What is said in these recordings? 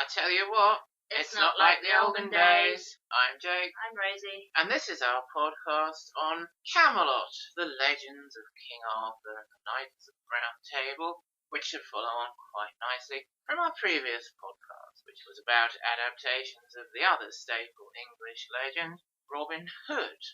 I tell you what, it's not like the olden days. I'm Jake. I'm Rosie. And this is our podcast on Camelot, the legends of King Arthur and the Knights of the Round Table, which should follow on quite nicely from our previous podcast, which was about adaptations of the other staple English legend, Robin Hood.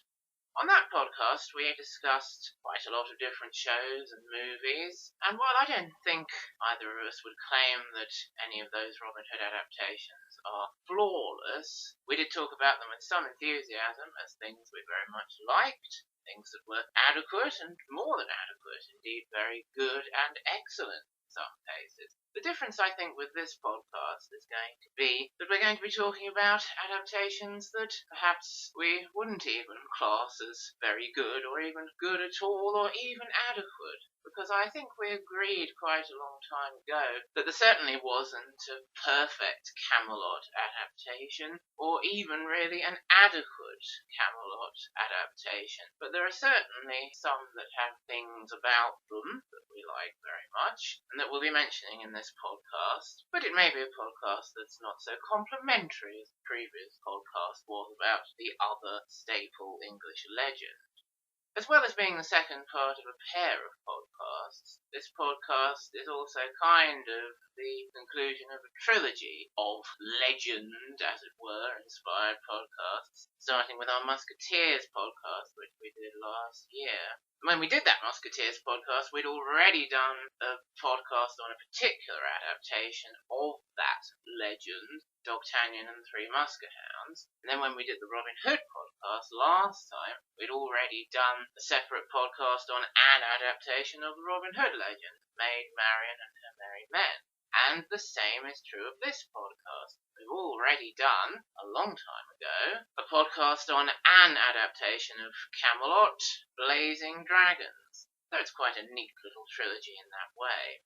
On that podcast, we discussed quite a lot of different shows and movies, and while I don't think either of us would claim that any of those Robin Hood adaptations are flawless, we did talk about them with some enthusiasm as things we very much liked, things that were adequate and more than adequate, indeed very good and excellent in some cases. The difference, I think, with this podcast is going to be that we're going to be talking about adaptations that perhaps we wouldn't even class as very good or even good at all or even adequate. Because I think we agreed quite a long time ago that there certainly wasn't a perfect Camelot adaptation or even really an adequate Camelot adaptation. But there are certainly some that have things about them that we like very much and that we'll be mentioning in this podcast, but it may be a podcast that's not so complimentary as the previous podcast was about the other staple English legend. As well as being the second part of a pair of podcasts, this podcast is also kind of the conclusion of a trilogy of legend, as it were, inspired podcasts, starting with our Musketeers podcast, which we did last year. When we did that Musketeers podcast, we'd already done a podcast on a particular adaptation of that legend, D'Artagnan and the Three Muskehounds. And then when we did the Robin Hood podcast last time, we'd already done a separate podcast on an adaptation of the Robin Hood legend, Maid Marian and Her Merry Men. And the same is true of this podcast. We've already done, a long time ago, a podcast on an adaptation of Camelot, Blazing Dragons. So it's quite a neat little trilogy in that way.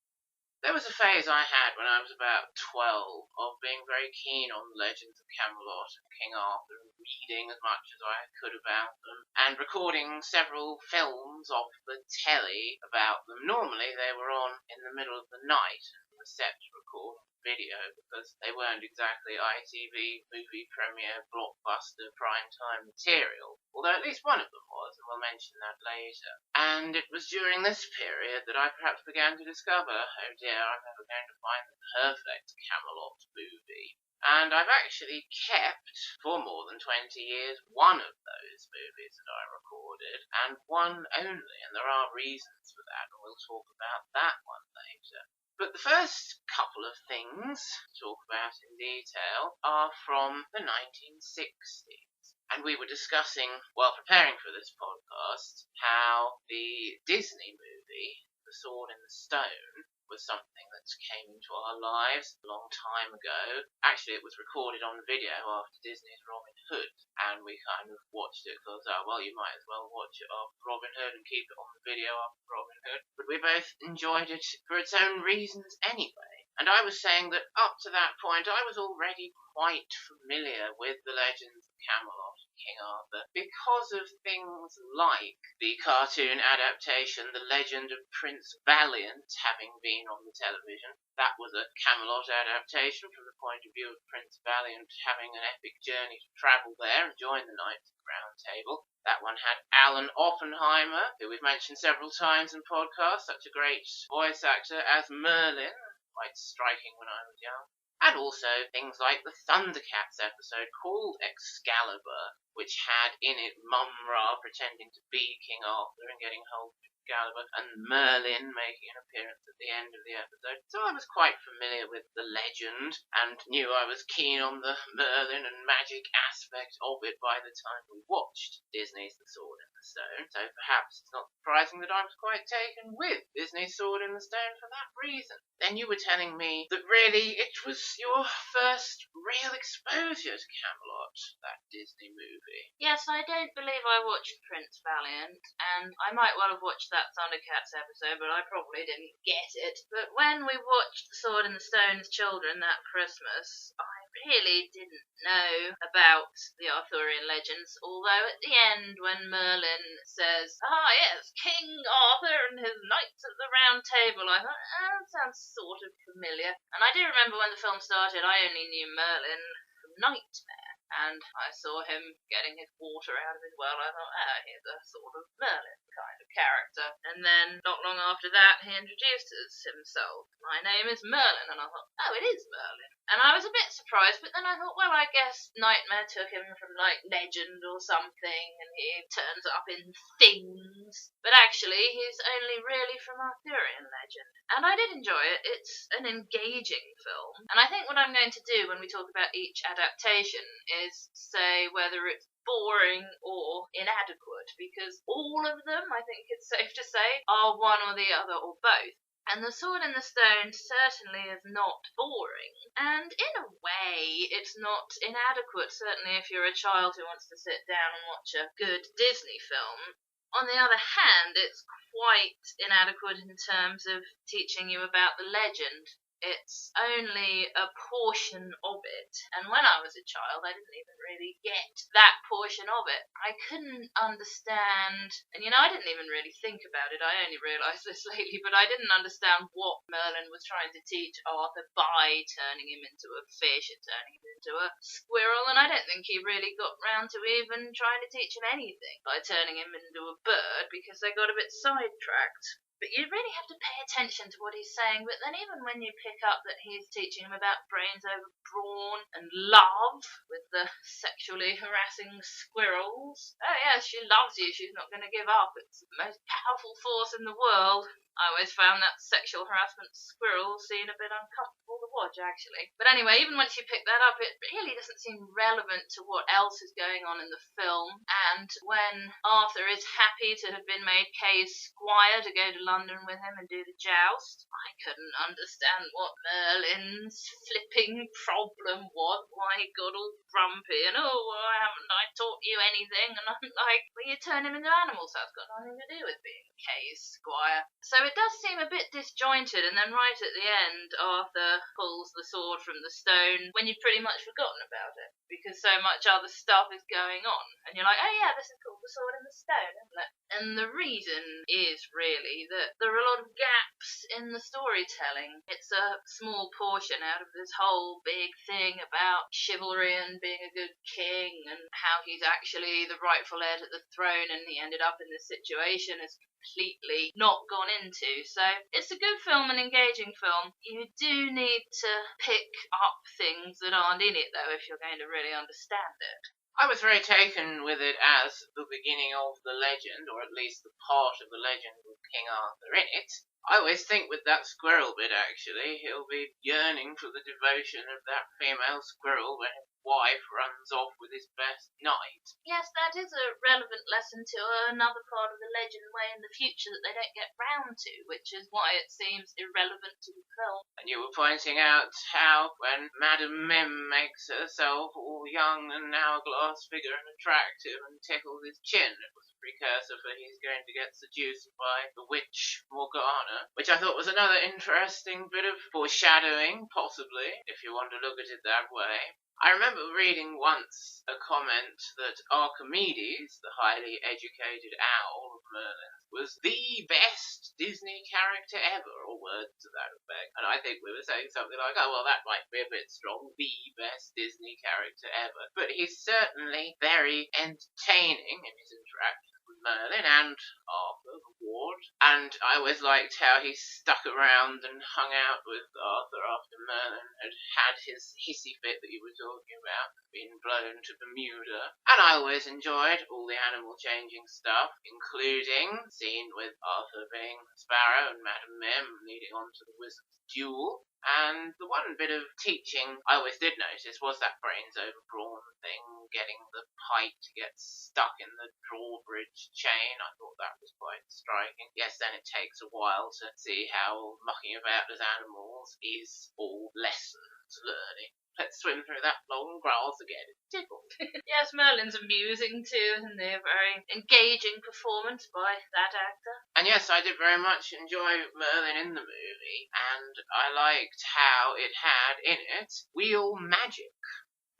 There was a phase I had when I was about 12 of being very keen on the legends of Camelot and King Arthur and reading as much as I could about them and recording several films off the telly about them. Normally they were on in the middle of the night and were set to record video because they weren't exactly ITV movie premiere blockbuster primetime material, although at least one of them was, and we'll mention that later. And it was during this period that I perhaps began to discover, oh dear, I'm never going to find the perfect Camelot movie. And I've actually kept, for more than 20 years, one of those movies that I recorded, and one only, and there are reasons for that, and we'll talk about that one later. But the first couple of things to talk about in detail are from the 1960s. And we were discussing, while preparing for this podcast, how the Disney movie, The Sword in the Stone, was something that came into our lives a long time ago. Actually, it was recorded on video after Disney's Robin Hood, and we kind of watched it because, well, you might as well watch it after Robin Hood and keep it on the video after Robin Hood. But we both enjoyed it for its own reasons anyway. And I was saying that up to that point, I was already quite familiar with the legends of Camelot and King Arthur because of things like the cartoon adaptation, The Legend of Prince Valiant, having been on the television. That was a Camelot adaptation from the point of view of Prince Valiant having an epic journey to travel there and join the Knights of the Round Table. That one had Alan Oppenheimer, who we've mentioned several times in podcasts, such a great voice actor as Merlin, quite striking when I was young. And also things like the Thundercats episode called Excalibur, which had in it Mum-Ra pretending to be King Arthur and getting hold of Excalibur, and Merlin making an appearance at the end of the episode. So I was quite familiar with the legend and knew I was keen on the Merlin and magic aspect of it by the time we watched Disney's The Sword in the Stone. So perhaps it's not surprising that I was quite taken with Disney's Sword in the Stone for that reason. Then you were telling me that really it was your first real exposure to Camelot, that Disney movie. Yes, I don't believe I watched Prince Valiant, and I might well have watched that Thundercats episode, but I probably didn't get it. But when we watched The Sword in the Stone as children that Christmas, I really didn't know about the Arthurian legends, although at the end when Merlin says, yes, King Arthur and his Knights of the Round Table, I thought, that sounds sort of familiar. And I do remember when the film started, I only knew Merlin from Nightmare. And I saw him getting his water out of his well. I thought, he's a sort of Merlin kind of character. And then, not long after that, he introduces himself. My name is Merlin. And I thought, it is Merlin. And I was a bit surprised, but then I thought, well, I guess Nightmare took him from, legend or something, and he turns up in things. But actually, he's only really from Arthurian legend. And I did enjoy it. It's an engaging film. And I think what I'm going to do when we talk about each adaptation is say whether it's boring or inadequate, because all of them, I think it's safe to say, are one or the other or both. And The Sword in the Stone certainly is not boring. And in a way, it's not inadequate, certainly if you're a child who wants to sit down and watch a good Disney film. On the other hand, it's quite inadequate in terms of teaching you about the legend. It's only a portion of it. And when I was a child, I didn't even really get that portion of it. I couldn't understand, and I didn't even really think about it. I only realised this lately, but I didn't understand what Merlin was trying to teach Arthur by turning him into a fish and turning him into a squirrel. And I don't think he really got round to even trying to teach him anything by turning him into a bird, because they got a bit sidetracked. But you really have to pay attention to what he's saying. But then even when you pick up that he's teaching him about brains over brawn and love with the sexually harassing squirrels. Oh yes, she loves you. She's not going to give up. It's the most powerful force in the world. I always found that sexual harassment squirrel scene a bit uncomfortable to watch, actually. But anyway, even once you pick that up, it really doesn't seem relevant to what else is going on in the film. And when Arthur is happy to have been made Kay's squire to go to London with him and do the joust, I couldn't understand what Merlin's flipping problem was. Why he got all grumpy and, why haven't I taught you anything? And I'm like, well, you turn him into animals. That's got nothing to do with being Kay's squire. So it does seem a bit disjointed, and then right at the end, Arthur pulls the sword from the stone when you've pretty much forgotten about it, because so much other stuff is going on. And you're like, oh yeah, this is called the sword in the stone, isn't it? And the reason is really that there are a lot of gaps in the storytelling. It's a small portion out of this whole big thing about chivalry and being a good king, and how he's actually the rightful heir to the throne, and he ended up in this situation as completely not gone into. So it's a good film, an engaging film. You do need to pick up things that aren't in it, though, if you're going to really understand it. I was very taken with it as the beginning of the legend, or at least the part of the legend with King Arthur in it. I always think with that squirrel bit, actually, he'll be yearning for the devotion of that female squirrel when his wife runs off with his best knight. Yes, that is a relevant lesson to another part of the legend way in the future that they don't get round to, which is why it seems irrelevant to the film. And you were pointing out how when Madame Mim makes herself all young and hourglass figure and attractive and tickles his chin, it was a precursor for he's going to get seduced by the witch Morgana, which I thought was another interesting bit of foreshadowing, possibly, if you want to look at it that way. I remember reading once a comment that Archimedes, the highly educated owl of Merlin, was the best Disney character ever, or words to that effect. And I think we were saying something like, oh, well, that might be a bit strong, the best Disney character ever. But he's certainly very entertaining in his interactions with Merlin and Arthur, the ward. And I always liked how he stuck around and hung out with Arthur after Merlin had had his hissy fit that you were talking about, been blown to Bermuda. And I always enjoyed all the animal changing stuff, including the scene with Arthur being Sparrow and Madame Mim leading on to the wizard's duel. And the one bit of teaching I always did notice was that brains over brawn thing, getting the pike to get stuck in the drawbridge chain. I thought that was quite striking. Yes, then it takes a while to see how mucking about as animals is all lessons learning. Let's swim through that long grass again. It's tickled. Yes, Merlin's amusing too, isn't he? A very engaging performance by that actor. And yes, I did very much enjoy Merlin in the movie, and I liked how it had in it wheel magic.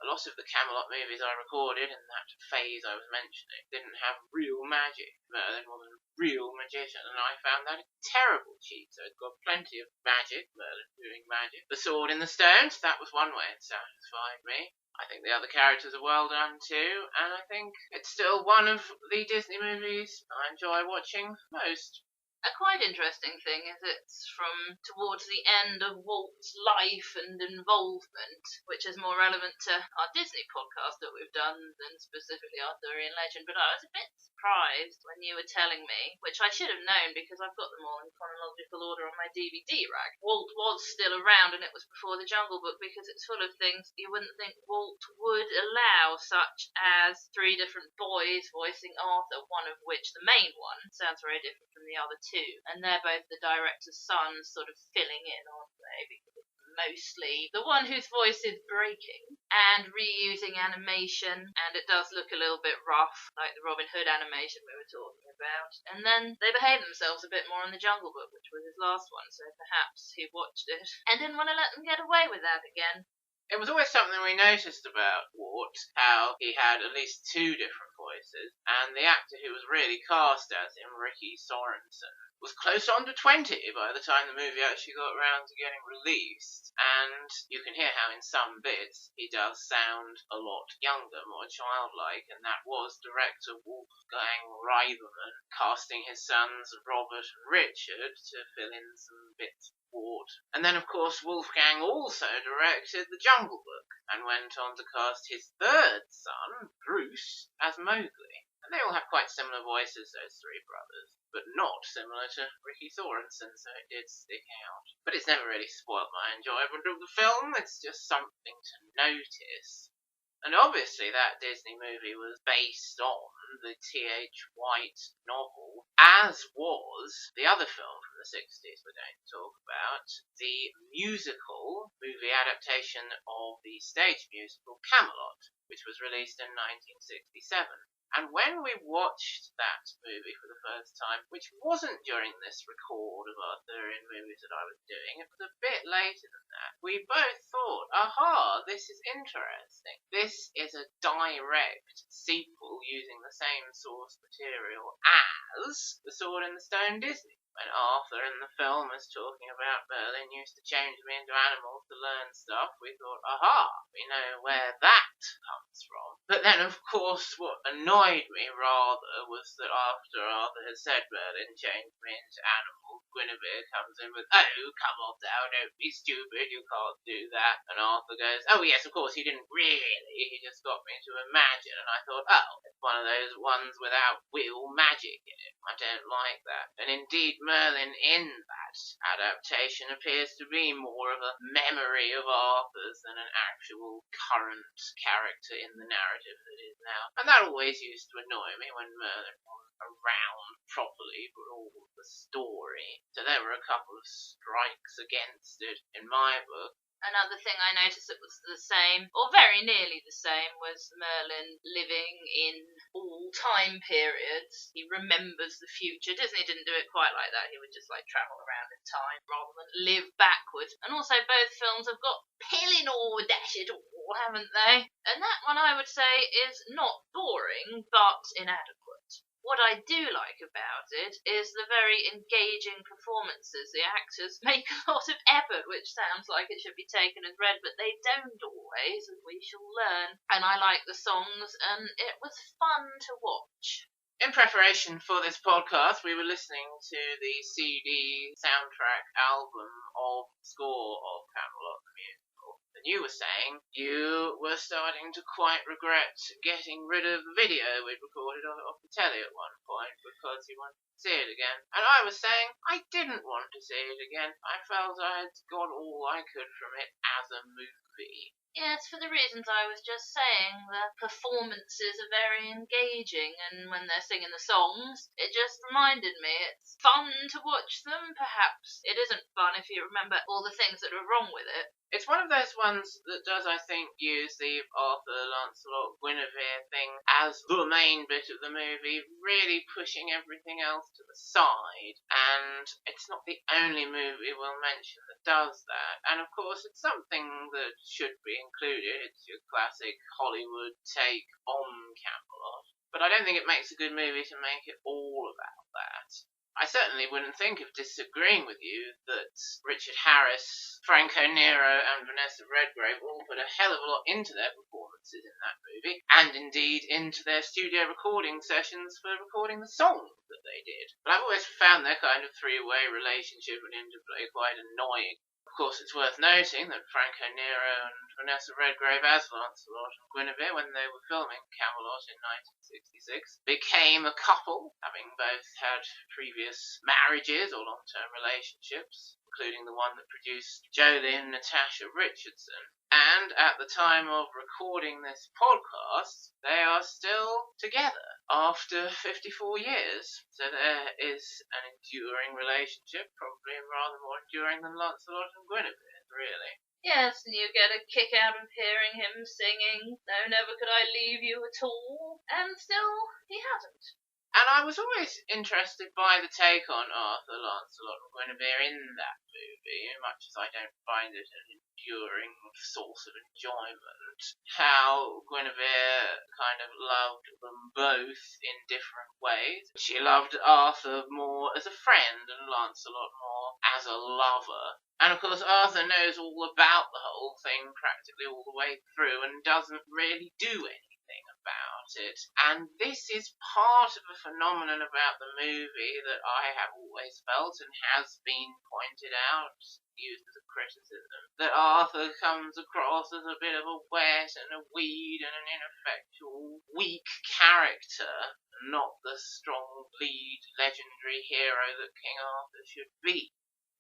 A lot of the Camelot movies I recorded in that phase I was mentioning didn't have real magic. Merlin wasn't a real magician, and I found that a terrible cheat. So it's got plenty of magic, Merlin doing magic. The sword in the stones, that was one way it satisfied me. I think the other characters are well done too, and I think it's still one of the Disney movies I enjoy watching most. A quite interesting thing is it's from towards the end of Walt's life and involvement, which is more relevant to our Disney podcast that we've done than specifically Arthurian legend. But I was a bit surprised when you were telling me, which I should have known because I've got them all in chronological order on my DVD rack. Walt was still around, and it was before the Jungle Book, because it's full of things you wouldn't think Walt would allow, such as 3 different boys voicing Arthur, one of which, the main one, sounds very different from the other 2. And they're both the director's sons sort of filling in, aren't they? Because it's mostly the one whose voice is breaking and reusing animation, and it does look a little bit rough, like the Robin Hood animation we were talking about. And then they behave themselves a bit more in the Jungle Book, which was his last one, so perhaps he watched it and didn't want to let them get away with that again. It was always something we noticed about Walt, how he had at least 2 different voices, and the actor who was really cast as him, Ricky Sorensen, was close on to 20 by the time the movie actually got around to getting released. And you can hear how in some bits he does sound a lot younger, more childlike, and that was director Wolfgang Reitherman casting his sons Robert and Richard to fill in some bits of Walt. And then of course Wolfgang also directed The Jungle Book and went on to cast his 3rd son, Bruce, as Mowgli. And they all have quite similar voices, those 3 brothers, but not similar to Ricky Sorensen, so it did stick out. But it's never really spoilt my enjoyment of the film, it's just something to notice. And obviously that Disney movie was based on the T.H. White novel, as was the other film from the 60s we're going to talk about, the musical movie adaptation of the stage musical Camelot, which was released in 1967. And when we watched that movie for the first time, which wasn't during this record of Arthurian movies that I was doing, it was a bit later than that, we both thought, aha, this is interesting. This is a direct sequel using the same source material as The Sword in the Stone Disney. When Arthur in the film is talking about Merlin used to change me into animals to learn stuff, we thought, aha, we know where that comes from. But then, of course, what annoyed me rather was that after Arthur had said Merlin changed me into animals, Guinevere comes in with, oh, come on now, don't be stupid, you can't do that. And Arthur goes, oh yes, of course, he didn't really, he just got me to imagine. And I thought, oh, it's one of those ones without real magic in it. I don't like that. And indeed, Merlin in that adaptation appears to be more of a memory of Arthur's than an actual current character in the narrative that is now. And that always used to annoy me when Merlin wasn't around properly for all of the story. So there were a couple of strikes against it in my book. Another thing I noticed that was the same, or very nearly the same, was Merlin living in all time periods. He remembers the future. Disney didn't do it quite like that. He would just travel around in time rather than live backwards. And also both films have got Pellinor dash it all, haven't they? And that one I would say is not boring, but inadequate. What I do like about it is the very engaging performances. The actors make a lot of effort, which sounds like it should be taken as read, but they don't always, as we shall learn. And I like the songs, and it was fun to watch. In preparation for this podcast, we were listening to the CD soundtrack album of the score of Camelot the musical. And you were saying you were starting to quite regret getting rid of the video we'd recorded off the telly at one point because you wanted to see it again. And I was saying I didn't want to see it again. I felt I had got all I could from it as a movie. Yes, for the reasons I was just saying. The performances are very engaging, and when they're singing the songs, it just reminded me it's fun to watch them. Perhaps it isn't fun if you remember all the things that are wrong with it. It's one of those ones that does, I think, use the Arthur, Lancelot, Guinevere thing as the main bit of the movie, really pushing everything else to the side. And it's not the only movie we'll mention that does that. And of course, it's something that should be included. It's your classic Hollywood take on Camelot. But I don't think it makes a good movie to make it all about that. I certainly wouldn't think of disagreeing with you that Richard Harris, Franco Nero and Vanessa Redgrave all put a hell of a lot into their performances in that movie, and indeed into their studio recording sessions for recording the songs that they did. But I've always found their kind of three-way relationship and interplay quite annoying. Of course, it's worth noting that Franco Nero and Vanessa Redgrave as Lancelot and Guinevere, when they were filming Camelot in 1966, became a couple, having both had previous marriages or long-term relationships, including the one that produced Jolene Natasha Richardson. And at the time of recording this podcast, they are still together after 54 years. So there is an enduring relationship, probably rather more enduring than Lancelot and Guinevere, really. Yes, and you get a kick out of hearing him singing, "No, never could I leave you at all," and still he hasn't. And I was always interested by the take on Arthur, Lancelot and Guinevere in that movie, much as I don't find it an enduring source of enjoyment. How Guinevere kind of loved them both in different ways. She loved Arthur more as a friend and Lancelot more as a lover. And of course Arthur knows all about the whole thing practically all the way through and doesn't really do anything about it. And this is part of a phenomenon about the movie that I have always felt and has been pointed out, used as a criticism, that Arthur comes across as a bit of a wet and a weed and an ineffectual, weak character, not the strong lead legendary hero that King Arthur should be.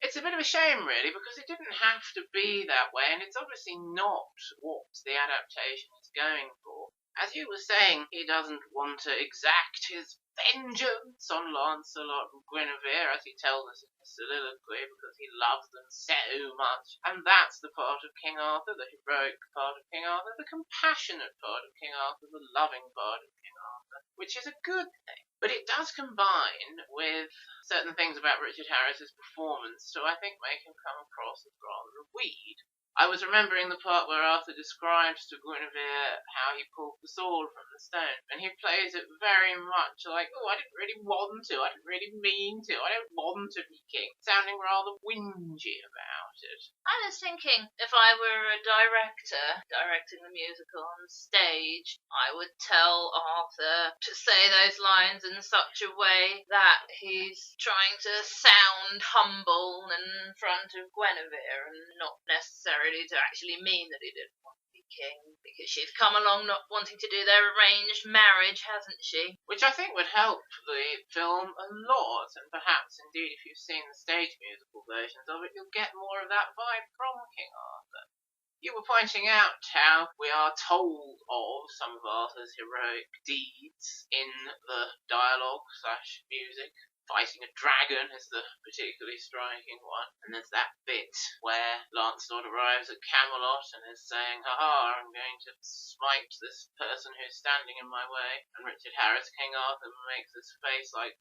It's a bit of a shame, really, because it didn't have to be that way, and it's obviously not what the adaptation is going for. As you were saying, he doesn't want to exact his vengeance on Lancelot and Guinevere, as he tells us in his soliloquy, because he loves them so much. And that's the part of King Arthur, the heroic part of King Arthur, the compassionate part of King Arthur, the loving part of King Arthur, which is a good thing. But it does combine with certain things about Richard Harris's performance to, I think, make him come across as rather a weed. I was remembering the part where Arthur describes to Guinevere how he pulled the sword from the stone, and he plays it very much like, I didn't really want to, I didn't really mean to, I don't want to be king, sounding rather whingy about it. I was thinking, if I were a director directing the musical on stage, I would tell Arthur to say those lines in such a way that he's trying to sound humble in front of Guinevere and not necessarily to actually mean that he didn't want to be king, because she's come along not wanting to do their arranged marriage, hasn't she? Which I think would help the film a lot, and perhaps indeed if you've seen the stage musical versions of it, you'll get more of that vibe from King Arthur. You were pointing out how we are told of some of Arthur's heroic deeds in the dialogue/music. Fighting a dragon is the particularly striking one. And there's that bit where Lancelot arrives at Camelot and is saying, I'm going to smite this person who's standing in my way. And Richard Harris, King Arthur, makes this face like,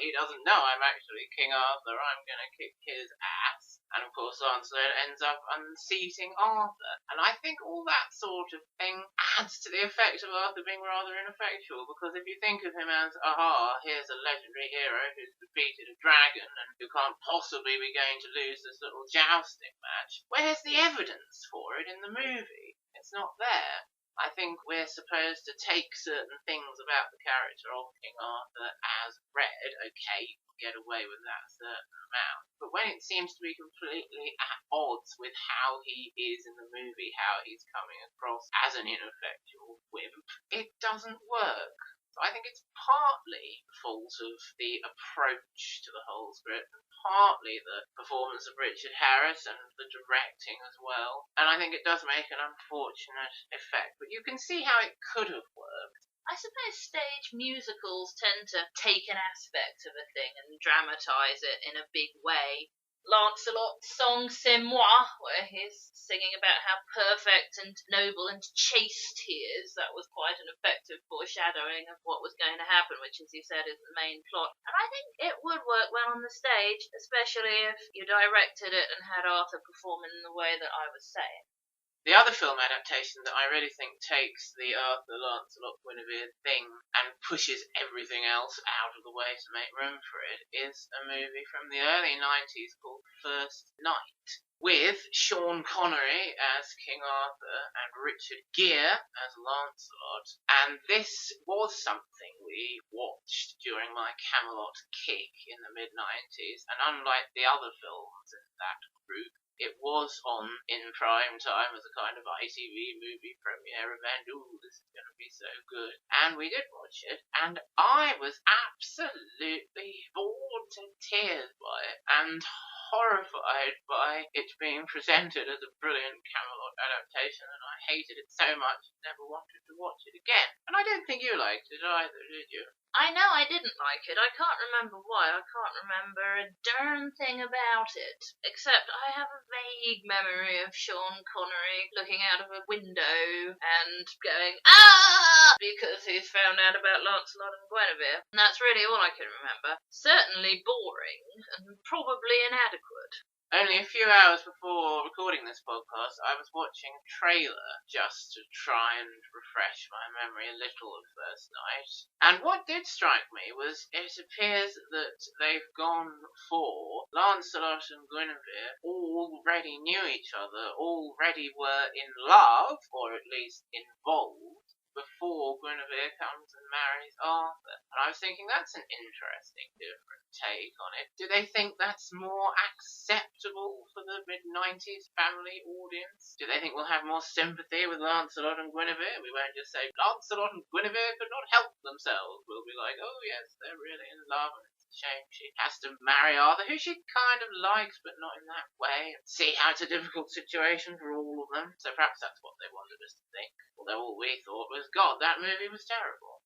he doesn't know I'm actually King Arthur, I'm going to kick his ass. And of course Lancelot ends up unseating Arthur. And I think all that sort of thing adds to the effect of Arthur being rather ineffectual, because if you think of him as, here's a legendary hero who's defeated a dragon and who can't possibly be going to lose this little jousting match, where's the evidence for it in the movie? It's not there. I think we're supposed to take certain things about the character of King Arthur as read. Okay, you can get away with that certain amount. But when it seems to be completely at odds with how he is in the movie, how he's coming across as an ineffectual wimp, it doesn't work. So I think it's partly the fault of the approach to the whole script, and partly the performance of Richard Harris and the directing as well. And I think it does make an unfortunate effect, but you can see how it could have worked. I suppose stage musicals tend to take an aspect of a thing and dramatise it in a big way. Lancelot's song C'est Moi, where he's singing about how perfect and noble and chaste he is. That was quite an effective foreshadowing of what was going to happen, which, as you said, is the main plot. And I think it would work well on the stage, especially if you directed it and had Arthur perform in the way that I was saying. The other film adaptation that I really think takes the Arthur, Lancelot, Guinevere thing and pushes everything else out of the way to make room for it is a movie from the early 90s called First Night, with Sean Connery as King Arthur and Richard Gere as Lancelot. And this was something we watched during my Camelot kick in the mid-90s, and unlike the other films in that group, it was on in prime time as a kind of ITV movie premiere event. Ooh, this is going to be so good. And we did watch it, and I was absolutely bored to tears by it, and horrified by it being presented as a brilliant Camelot adaptation, and I hated it so much I never wanted to watch it again. And I don't think you liked it either, did you? I know I didn't like it. I can't remember why. I can't remember a darn thing about it. Except I have a vague memory of Sean Connery looking out of a window and going, "Ah!" because he's found out about Lancelot and Guinevere. And that's really all I can remember. Certainly boring and probably inadequate. Only a few hours before recording this podcast, I was watching a trailer just to try and refresh my memory a little of First Night. And what did strike me was it appears that they've gone for Lancelot and Guinevere already knew each other, already were in love, or at least involved, before Guinevere comes and marries Arthur. And I was thinking that's an interesting different take on it. Do they think that's more acceptable for the mid-90s family audience? Do they think we'll have more sympathy with Lancelot and Guinevere? We won't just say Lancelot and Guinevere could not help themselves. We'll be like, oh yes, they're really in love and it's a shame she has to marry Arthur, who she kind of likes but not in that way. And see how it's a difficult situation for all of them. So perhaps that's what they wanted us to think. Although all we thought was, God, that movie was terrible.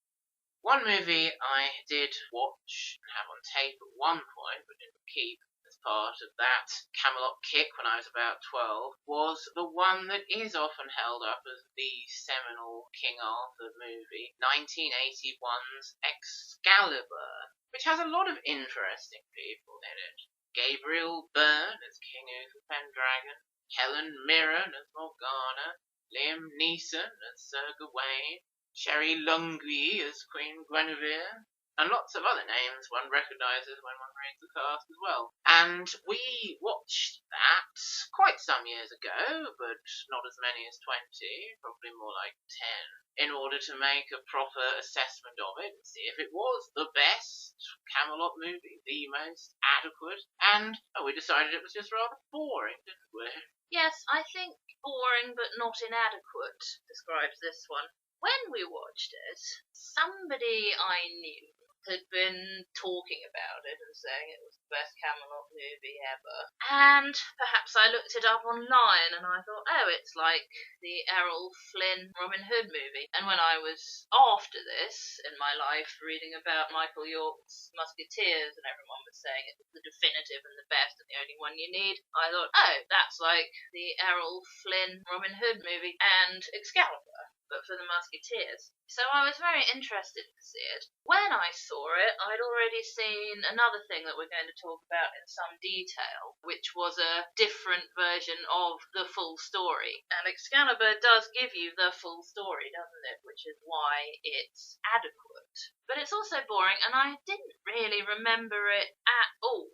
One movie I did watch and have on tape at one point, but didn't keep as part of that Camelot kick when I was about 12, was the one that is often held up as the seminal King Arthur movie, 1981's Excalibur, which has a lot of interesting people in it. Gabriel Byrne as King Uther Pendragon, Helen Mirren as Morgana, Liam Neeson as Sir Gawain, Sherry Lungley as Queen Guinevere, and lots of other names one recognises when one reads the cast as well. And we watched that quite some years ago, but not as many as 20, probably more like 10, in order to make a proper assessment of it and see if it was the best Camelot movie, the most adequate, and we decided it was just rather boring, didn't we? Yes, I think boring but not inadequate describes this one. When we watched it, somebody I knew had been talking about it and saying it was the best Camelot movie ever. And perhaps I looked it up online and I thought, oh, it's like the Errol Flynn Robin Hood movie. And when I was after this in my life reading about Michael York's Musketeers and everyone was saying it was the definitive and the best and the only one you need, I thought, oh, that's like the Errol Flynn Robin Hood movie and Excalibur, but for the Musketeers. So I was very interested to see it. When I saw it, I'd already seen another thing that we're going to talk about in some detail, which was a different version of the full story. And Excalibur does give you the full story, doesn't it? Which is why it's adequate. But it's also boring, and I didn't really remember it at all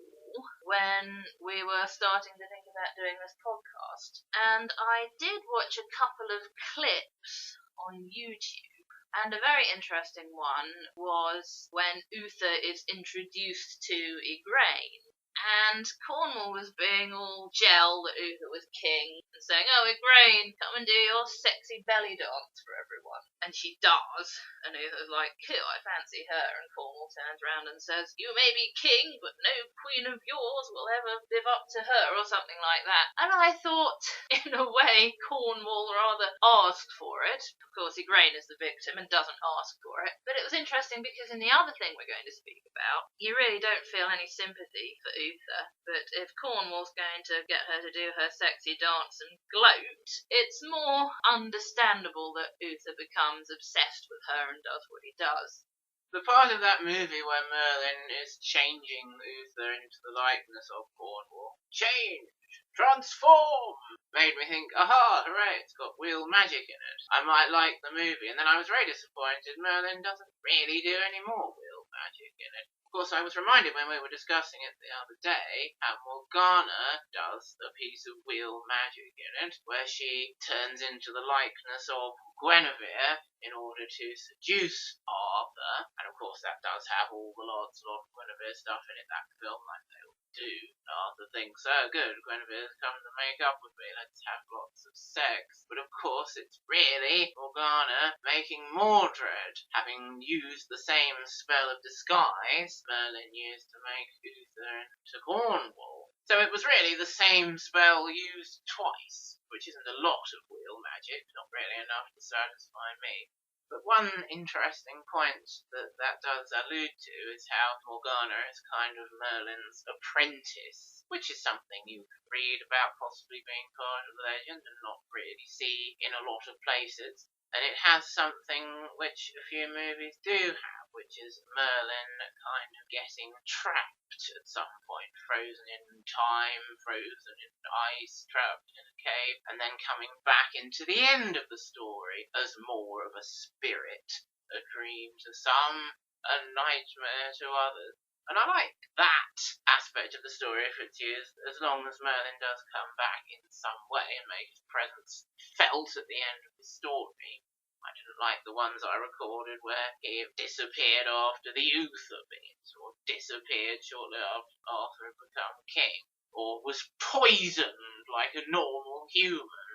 when we were starting to think about doing this podcast. And I did watch a couple of clips on YouTube. And a very interesting one was when Uther is introduced to Igraine. And Cornwall was being all gel that Uther was king and saying, oh, Igraine, come and do your sexy belly dance for everyone. And she does. And Uther's like, cool, I fancy her. And Cornwall turns around and says, you may be king, but no queen of yours will ever live up to her, or something like that. And I thought, in a way, Cornwall rather asked for it. Of course, Igraine is the victim and doesn't ask for it. But it was interesting because in the other thing we're going to speak about, you really don't feel any sympathy for Uther, but if Cornwall's going to get her to do her sexy dance and gloat, it's more understandable that Uther becomes obsessed with her and does what he does. The part of that movie where Merlin is changing Uther into the likeness of Cornwall, change, transform, made me think, aha, hooray, it's got wheel magic in it. I might like the movie, and then I was very disappointed Merlin doesn't really do any more wheel magic in it. Of course, I was reminded when we were discussing it the other day how Morgana does a piece of wheel magic in it, where she turns into the likeness of Guinevere in order to seduce Arthur, and of course that does have all the Lancelot Guinevere stuff in it, that film, like they all do. Arthur thinks, oh good, Guinevere's come to make up with me, let's have lots of sex. But of course it's really Morgana making Mordred, having used the same spell of disguise Merlin used to make Uther into Cornwall. So it was really the same spell used twice, which isn't a lot of wheel magic, not really enough to satisfy me. But one interesting point that does allude to is how Morgana is kind of Merlin's apprentice, which is something you could read about possibly being part of the legend and not really see in a lot of places. And it has something which a few movies do have, which is Merlin kind of getting trapped at some point, frozen in time, frozen in ice, trapped in a cave, and then coming back into the end of the story as more of a spirit, a dream to some, a nightmare to others. And I like that aspect of the story if it's used, as long as Merlin does come back in some way and make his presence felt at the end of the story. I didn't like the ones I recorded where he disappeared after the Uther bit, or disappeared shortly after Arthur had become king, or was poisoned like a normal human.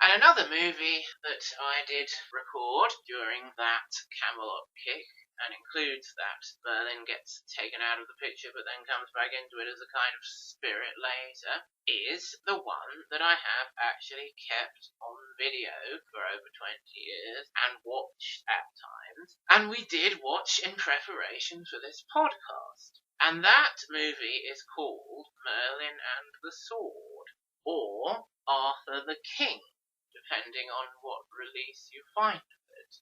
And another movie that I did record during that Camelot kick, and includes that Merlin gets taken out of the picture but then comes back into it as a kind of spirit later, is the one that I have actually kept on video for over 20 years and watched at times, and we did watch in preparation for this podcast. And that movie is called Merlin and the Sword, or Arthur the King, depending on what release you find of it.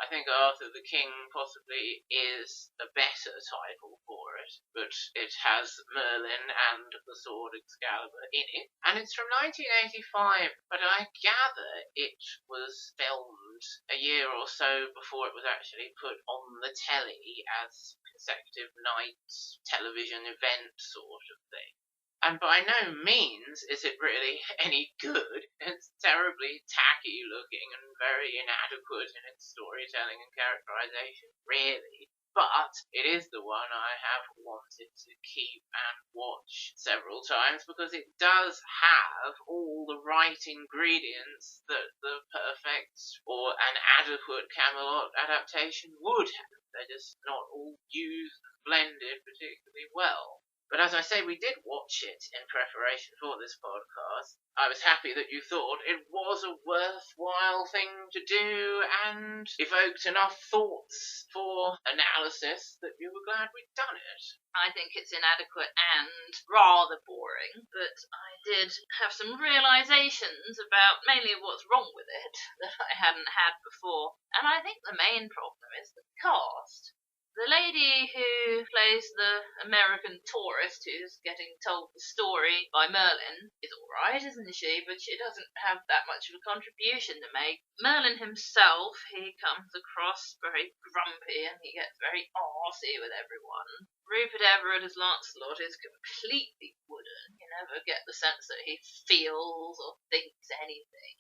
I think Arthur the King possibly is a better title for it, but it has Merlin and the Sword Excalibur in it, and it's from 1985, but I gather it was filmed a year or so before it was actually put on the telly as consecutive night television event sort of thing. And by no means is it really any good. It's terribly tacky looking and very inadequate in its storytelling and characterization, really. But it is the one I have wanted to keep and watch several times because it does have all the right ingredients that the perfect or an adequate Camelot adaptation would have. They're just not all used and blended particularly well. But as I say, we did watch it in preparation for this podcast. I was happy that you thought it was a worthwhile thing to do and evoked enough thoughts for analysis that you were glad we'd done it. I think it's inadequate and rather boring, but I did have some realizations about mainly what's wrong with it that I hadn't had before. And I think the main problem is the cast. The lady who plays the American tourist who's getting told the story by Merlin is alright, isn't she? But she doesn't have that much of a contribution to make. Merlin himself, he comes across very grumpy and he gets very arsey with everyone. Rupert Everett as Lancelot is completely wooden. You never get the sense that he feels or thinks anything.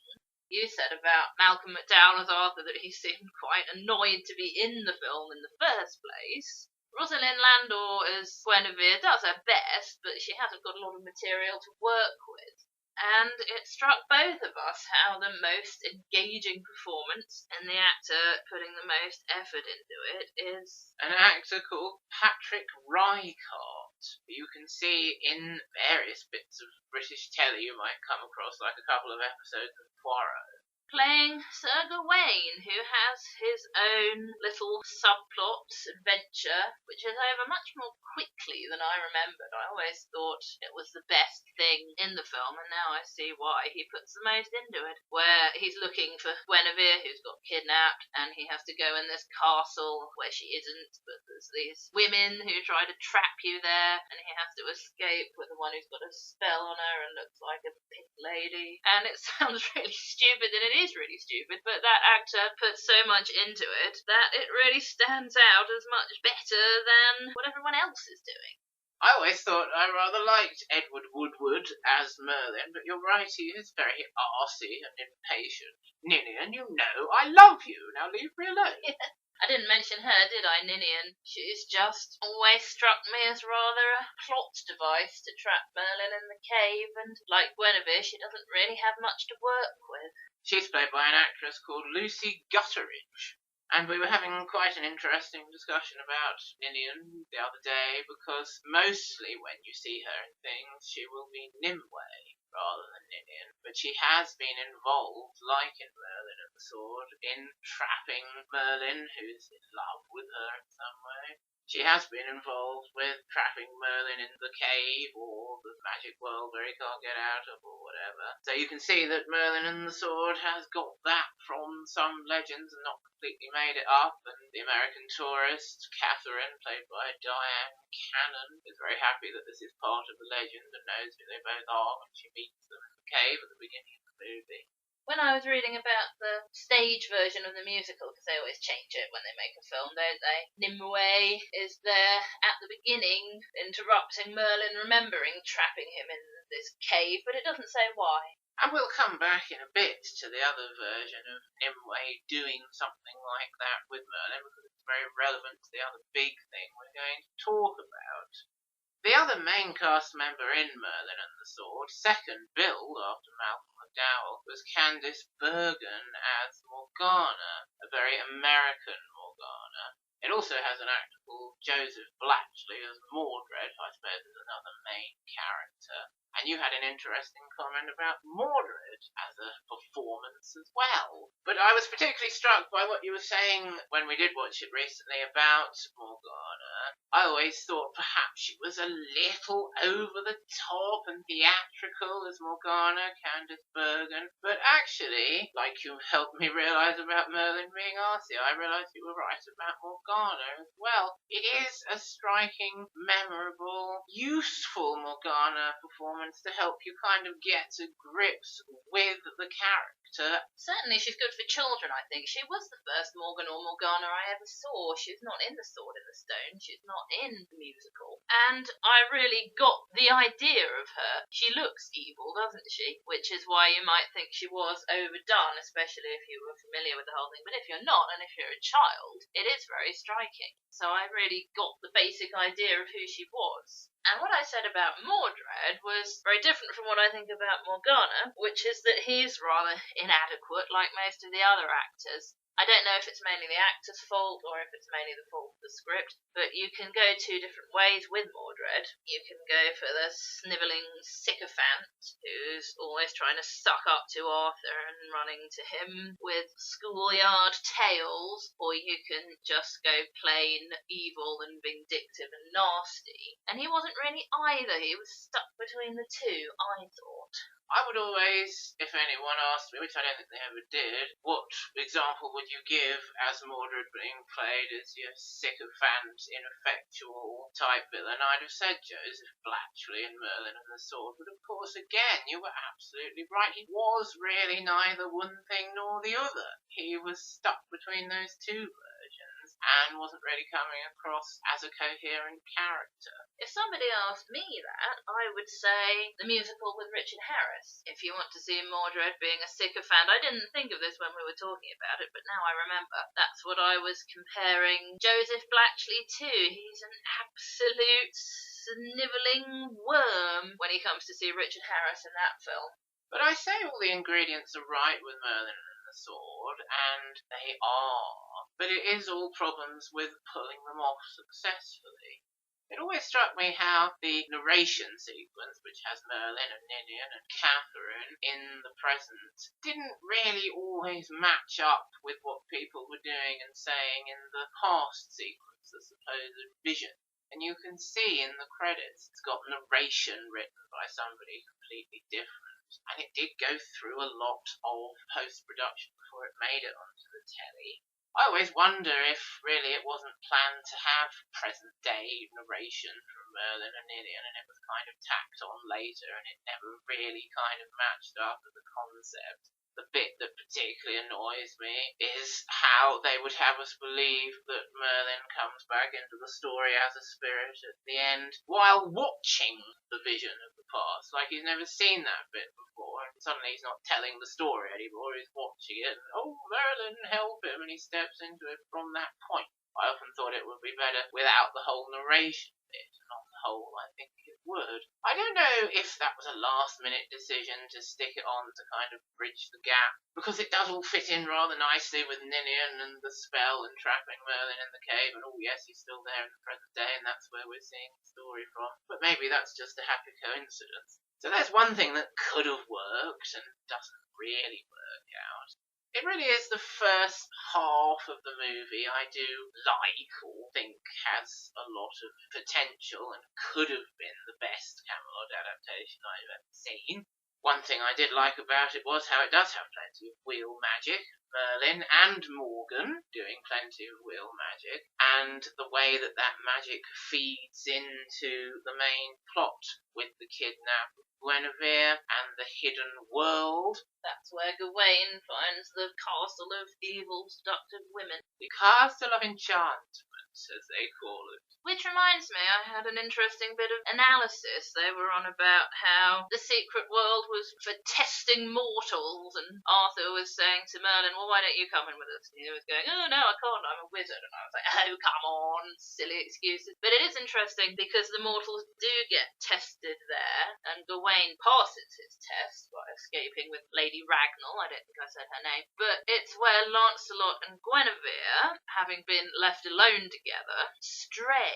You said about Malcolm McDowell as Arthur that he seemed quite annoyed to be in the film in the first place. Rosalind Landor as Guinevere does her best, but she hasn't got a lot of material to work with. And it struck both of us how the most engaging performance and the actor putting the most effort into it is an actor called Patrick Rycart. You can see in various bits of British telly you might come across, like a couple of episodes of Poirot. playing Sir Gawain, who has his own little subplot adventure, which is over much more quickly than I remembered. I always thought it was the best thing in the film, and now I see why he puts the most into it, where he's looking for Guinevere, who's got kidnapped, and he has to go in this castle where she isn't, but there's these women who try to trap you there, and he has to escape with the one who's got a spell on her and looks like a pink lady. And it sounds really stupid, and it is really stupid, but that actor puts so much into it that it really stands out as much better than what everyone else is doing. I always thought I rather liked Edward Woodward as Merlin, but you're right, he is very arsey and impatient. Ninian, you know, I love you, now leave me alone. I didn't mention her, did I, Ninian? She's just always struck me as rather a plot device to trap Merlin in the cave, and like Guinevere, she doesn't really have much to work with. She's played by an actress called Lucy Gutteridge. And we were having quite an interesting discussion about Ninian the other day, because mostly when you see her in things, she will be Nimue rather than Ninian. But she has been involved, like in Merlin and the Sword, in trapping Merlin, who's in love with her in some way. She has been involved with trapping Merlin in the cave or the magic world where he can't get out of or whatever. So you can see that Merlin and the Sword has got that from some legends and not completely made it up. And the American tourist, Catherine, played by Diane Cannon, is very happy that this is part of the legend and knows who they both are when she meets them in the cave at the beginning of the movie. When I was reading about the stage version of the musical, because they always change it when they make a film, don't they? Nimue is there at the beginning, interrupting Merlin, remembering trapping him in this cave, but it doesn't say why. And we'll come back in a bit to the other version of Nimue doing something like that with Merlin, because it's very relevant to the other big thing we're going to talk about. The other main cast member in Merlin and the Sword, second billed after Malcolm McDowell, was Candice Bergen as Morgana, a very American Morgana. It also has an actor called Joseph Blatchley as Mordred, I suppose is another main character. And you had an interesting comment about Mordred as a performance as well. But I was particularly struck by what you were saying when we did watch it recently about Morgana. I always thought perhaps she was a little over the top and theatrical as Morgana, Candice Bergen. But actually, like you helped me realise about Merlin being arsey, I realised you were right about Morgana as well. It is a striking, memorable, useful Morgana performance to help you kind of get to grips with the character. Certainly she's good for children, I think. She was the first Morgan or Morgana I ever saw. She's not in The Sword in the Stone. She's not in the musical. And I really got the idea of her. She looks evil, doesn't she? Which is why you might think she was overdone, especially if you were familiar with the whole thing. But if you're not, and if you're a child, it is very striking. So I really got the basic idea of who she was. And what I said about Mordred was very different from what I think about Morgana, which is that he's rather inadequate, like most of the other actors. I don't know if it's mainly the actor's fault or if it's mainly the fault of the script, but you can go two different ways with Mordred. You can go for the snivelling sycophant who's always trying to suck up to Arthur and running to him with schoolyard tales, or you can just go plain evil and vindictive and nasty. And he wasn't really either. He was stuck between the two, I thought. I would always, if anyone asked me, which I don't think they ever did, what example would you give as Mordred being played as your sycophant, ineffectual type villain? I'd have said Joseph Blatchley in Merlin and the Sword, but of course, again, you were absolutely right. He was really neither one thing nor the other. He was stuck between those two versions and wasn't really coming across as a coherent character. If somebody asked me that, I would say the musical with Richard Harris. If you want to see Mordred being a sycophant, I didn't think of this when we were talking about it, but now I remember. That's what I was comparing Joseph Blatchley to. He's an absolute snivelling worm when he comes to see Richard Harris in that film. But I say all the ingredients are right with Merlin and the Sword, and they are. But it is all problems with pulling them off successfully. It always struck me how the narration sequence, which has Merlin and Ninian and Catherine in the present, didn't really always match up with what people were doing and saying in the past sequence, the supposed vision. And you can see in the credits, it's got narration written by somebody completely different. And it did go through a lot of post-production before it made it onto the telly. I always wonder if really it wasn't planned to have present-day narration from Merlin and Ninian, and it was kind of tacked on later, and it never really kind of matched up with the concept. The bit that particularly annoys me is how they would have us believe that Merlin comes back into the story as a spirit at the end while watching the vision of the past. Like he's never seen that bit before, and suddenly he's not telling the story anymore, he's watching it, and oh, Merlin, help him, and he steps into it from that point. I often thought it would be better without the whole narration bit, and on the whole, I think it would. I don't know if that was a last-minute decision to stick it on to kind of bridge the gap, because it does all fit in rather nicely with Ninian and the spell and trapping Merlin in the cave, and oh yes, he's still there in the present day, and that's where we're seeing the story from. But maybe that's just a happy coincidence. So there's one thing that could have worked and doesn't really work out. It really is the first half of the movie I do like or think has a lot of potential and could have been the best Camelot adaptation I've ever seen. One thing I did like about it was how it does have plenty of wheel magic, Merlin and Morgan doing plenty of wheel magic, and the way that that magic feeds into the main plot with the kidnap of Guinevere and the hidden world. That's where Gawain finds the castle of evil, seductive women. The castle of enchantment, as they call it. Which reminds me, I had an interesting bit of analysis. They were on about how the secret world was for testing mortals, and Arthur was saying to Merlin, well, why don't you come in with us? And he was going, oh, no, I can't, I'm a wizard. And I was like, oh, come on, silly excuses. But it is interesting because the mortals do get tested there, and Gawain passes his test by escaping with Lady Ragnall. I don't think I said her name. But it's where Lancelot and Guinevere, having been left alone together, stray.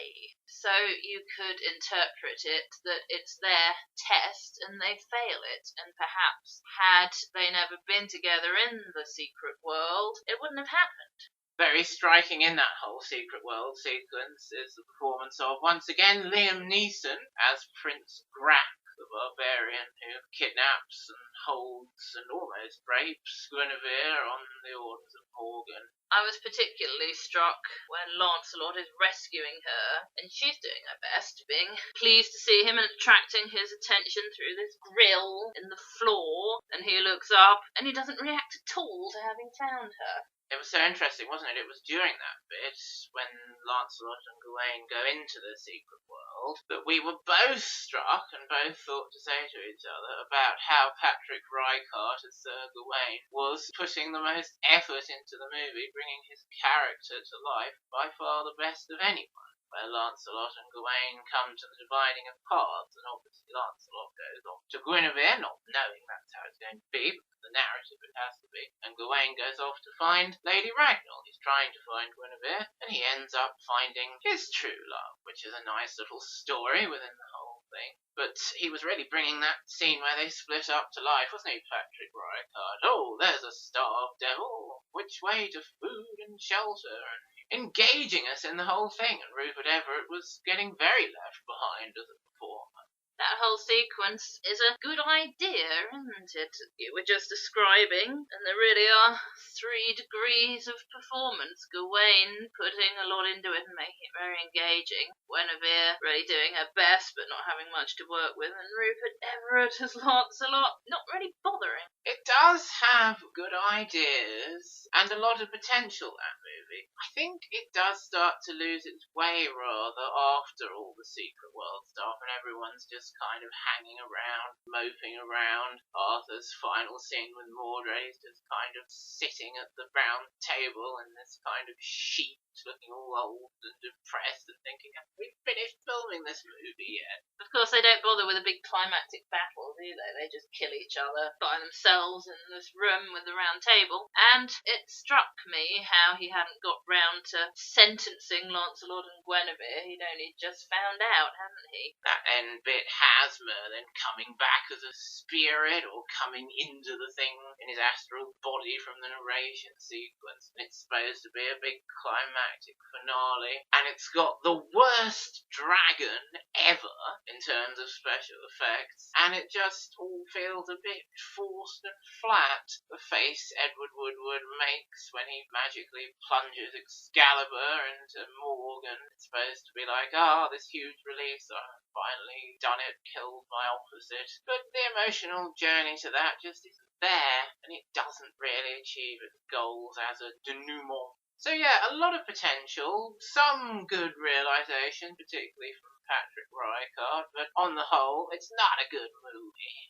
So you could interpret it that it's their test and they fail it, and perhaps had they never been together in the secret world, it wouldn't have happened. Very striking in that whole secret world sequence is the performance of, once again, Liam Neeson as Prince Grap, the barbarian who kidnaps and holds and almost rapes Guinevere on the orders of Morgan. I was particularly struck when Lancelot is rescuing her, and she's doing her best, being pleased to see him and attracting his attention through this grill in the floor, and he looks up, and he doesn't react at all to having found her. It was so interesting, wasn't it? It was during that bit, when Lancelot and Gawain go into the secret world, that we were both struck and both thought to say to each other about how Patrick Rycart as Sir Gawain was putting the most effort into the movie, bringing his character to life by far the best of anyone. Where Lancelot and Gawain come to the dividing of paths, and obviously Lancelot goes off to Guinevere, not knowing that's how it's going to be, but the narrative it has to be, and Gawain goes off to find Lady Ragnall. He's trying to find Guinevere, and he ends up finding his true love, which is a nice little story within the whole thing. But he was really bringing that scene where they split up to life, wasn't he, Patrick Rycart? Oh, there's a starved devil, which way to food and shelter, and engaging us in the whole thing, and Rupert Everett was getting very left behind as a performer. That whole sequence is a good idea, isn't it? You were just describing, and there really are 3 degrees of performance. Gawain putting a lot into it and making it very engaging. Guinevere really doing her best but not having much to work with. And Rupert Everett as Lancelot not really bothering. It does have good ideas and a lot of potential, that movie. I think it does start to lose its way rather after all the secret world stuff and everyone's just kind of hanging around, moping around. Arthur's final scene with Mordred, he's just kind of sitting at the round table in this kind of sheet looking all old and depressed and thinking, have we finished filming this movie yet? Of course, they don't bother with a big climactic battle, do they? They just kill each other by themselves in this room with the round table. And it struck me how he hadn't got round to sentencing Lancelot and Guinevere. He'd only just found out, hadn't he? That end bit has Merlin coming back as a spirit or coming into the thing in his astral body from the narration sequence. It's supposed to be a big climactic finale, and it's got the worst dragon ever in terms of special effects, and it just all feels a bit forced and flat. The face Edward Woodward makes when he magically plunges Excalibur into Morgan, it's supposed to be like, this huge release, I've finally done it, killed my opposite, but the emotional journey to that just isn't there, and it doesn't really achieve its goals as a denouement. So yeah, a lot of potential, some good realisation, particularly from Patrick Rycart, but on the whole, it's not a good movie.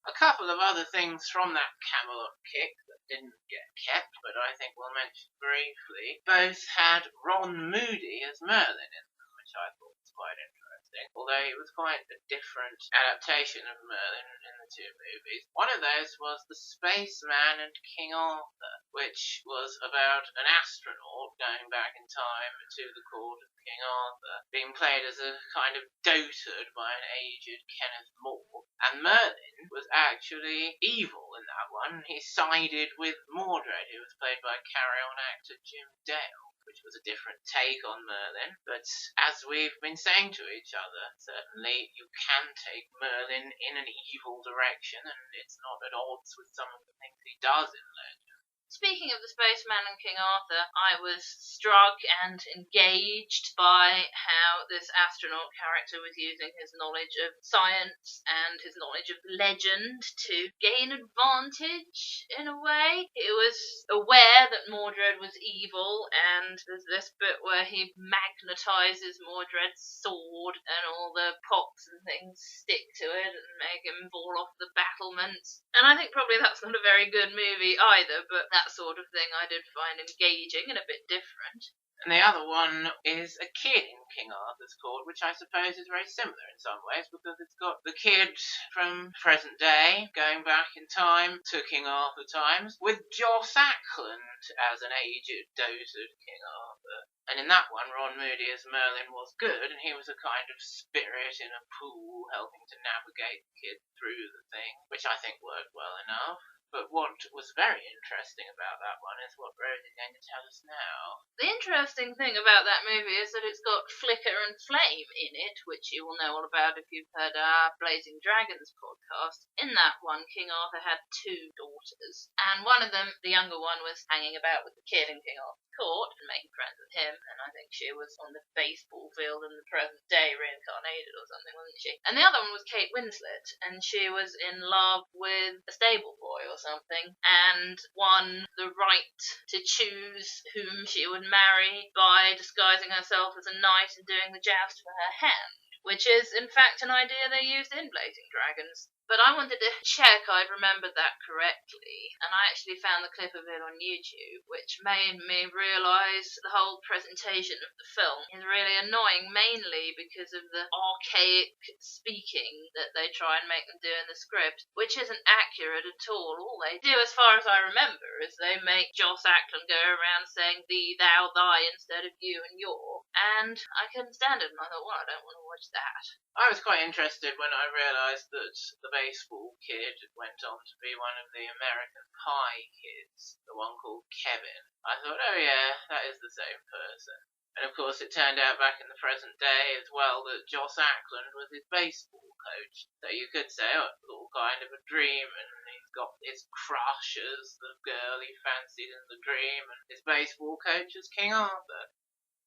A couple of other things from that Camelot kick that didn't get kept, but I think we'll mention briefly, both had Ron Moody as Merlin in them, which I thought was quite interesting, although he was quite a different adaptation of Merlin in the two movies. One of those was The Spaceman and King Arthur, which was about an astronaut going back in time to the court of King Arthur, being played as a kind of dotard by an aged Kenneth More, and Merlin was actually evil in that one. He sided with Mordred, who was played by carry-on actor Jim Dale, which was a different take on Merlin, but as we've been saying to each other, certainly you can take Merlin in an evil direction, and it's not at odds with some of the things he does in Legend. Speaking of The Spaceman and King Arthur, I was struck and engaged by how this astronaut character was using his knowledge of science and his knowledge of legend to gain advantage in a way. He was aware that Mordred was evil, and there's this bit where he magnetizes Mordred's sword and all the pops and things stick to it and make him fall off the battlements. And I think probably that's not a very good movie either, but that sort of thing I did find engaging and a bit different. And the other one is a kid in King Arthur's court, which I suppose is very similar in some ways, because it's got the kid from present day going back in time to King Arthur times, with Joss Ackland as an aged dotard King Arthur. And in that one, Ron Moody as Merlin was good, and he was a kind of spirit in a pool helping to navigate the kid through the thing, which I think worked well enough. But what was very interesting about that one is what Rosie's going to tell us now. The interesting thing about that movie is that it's got flicker and flame in it, which you will know all about if you've heard our Blazing Dragons podcast. In that one, King Arthur had two daughters, and one of them, the younger one, was hanging about with the kid in King Arthur's court and making friends with him, and I think she was on the baseball field in the present day reincarnated or something, wasn't she? And the other one was Kate Winslet, and she was in love with a stable boy or something, and won the right to choose whom she would marry by disguising herself as a knight and doing the joust for her hand, which is in fact an idea they used in Blazing Dragons. But I wanted to check I'd remembered that correctly, and I actually found the clip of it on YouTube, which made me realise the whole presentation of the film is really annoying, mainly because of the archaic speaking that they try and make them do in the script, which isn't accurate at all. All they do, as far as I remember, is they make Joss Ackland go around saying thee, thou, thy instead of you and your, and I couldn't stand it, and I thought, well, I don't want to watch that. I was quite interested when I realised that the baseball kid went on to be one of the American Pie kids, the one called Kevin. I thought, oh yeah, that is the same person. And of course it turned out back in the present day as well that Joss Ackland was his baseball coach. So you could say, oh, it's all kind of a dream, and he's got his crush as the girl he fancied in the dream, and his baseball coach as King Arthur.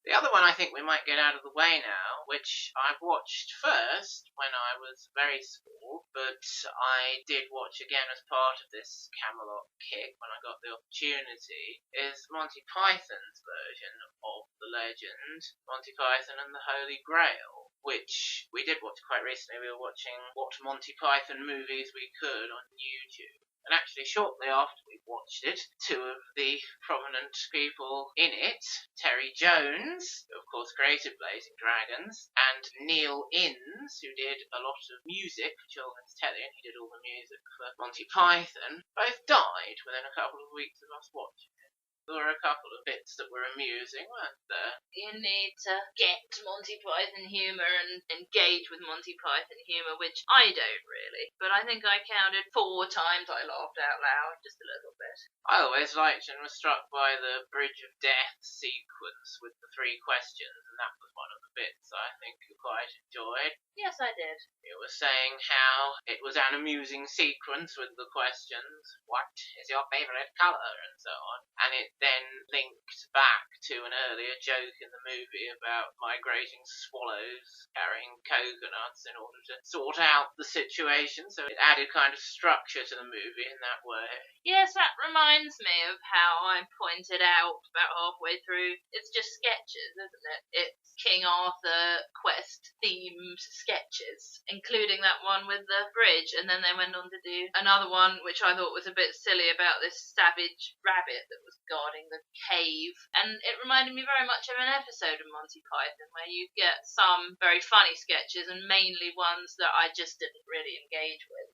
The other one I think we might get out of the way now, which I've watched first when I was very small, but I did watch again as part of this Camelot kick when I got the opportunity, is Monty Python's version of the legend, Monty Python and the Holy Grail, which we did watch quite recently. We were watching what Monty Python movies we could on YouTube. And actually, shortly after we watched it, two of the prominent people in it, Terry Jones, who of course created Blazing Dragons, and Neil Innes, who did a lot of music for children's telly, and he did all the music for Monty Python, both died within a couple of weeks of us watching it. There were a couple of bits that were amusing, weren't there? You need to get Monty Python humour and engage with Monty Python humour, which I don't really. But I think I counted 4 times I laughed out loud, just a little bit. I always liked and was struck by the Bridge of Death sequence with the 3 questions, and that was one of the bits I think you quite enjoyed. Yes, I did. You were saying how it was an amusing sequence with the questions, what is your favourite colour, and so on. And it then linked back to an earlier joke in the movie about migrating swallows carrying coconuts in order to sort out the situation, so it added kind of structure to the movie in that way. Yes, that reminds me of how I pointed out about halfway through. It's just sketches, isn't it? It's King Arthur quest-themed sketches, including that one with the bridge, and then they went on to do another one, which I thought was a bit silly, about this savage rabbit that was guarding the cave. And it reminded me very much of an episode of Monty Python, where you get some very funny sketches and mainly ones that I just didn't really engage with.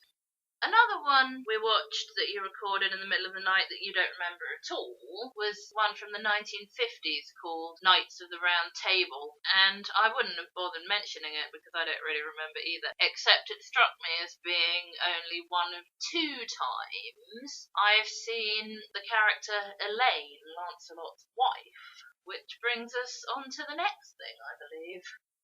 Another one we watched that you recorded in the middle of the night that you don't remember at all was one from the 1950s called Knights of the Round Table, and I wouldn't have bothered mentioning it because I don't really remember either, except it struck me as being only one of 2 times I've seen the character Elaine, Lancelot's wife, which brings us on to the next thing, I believe.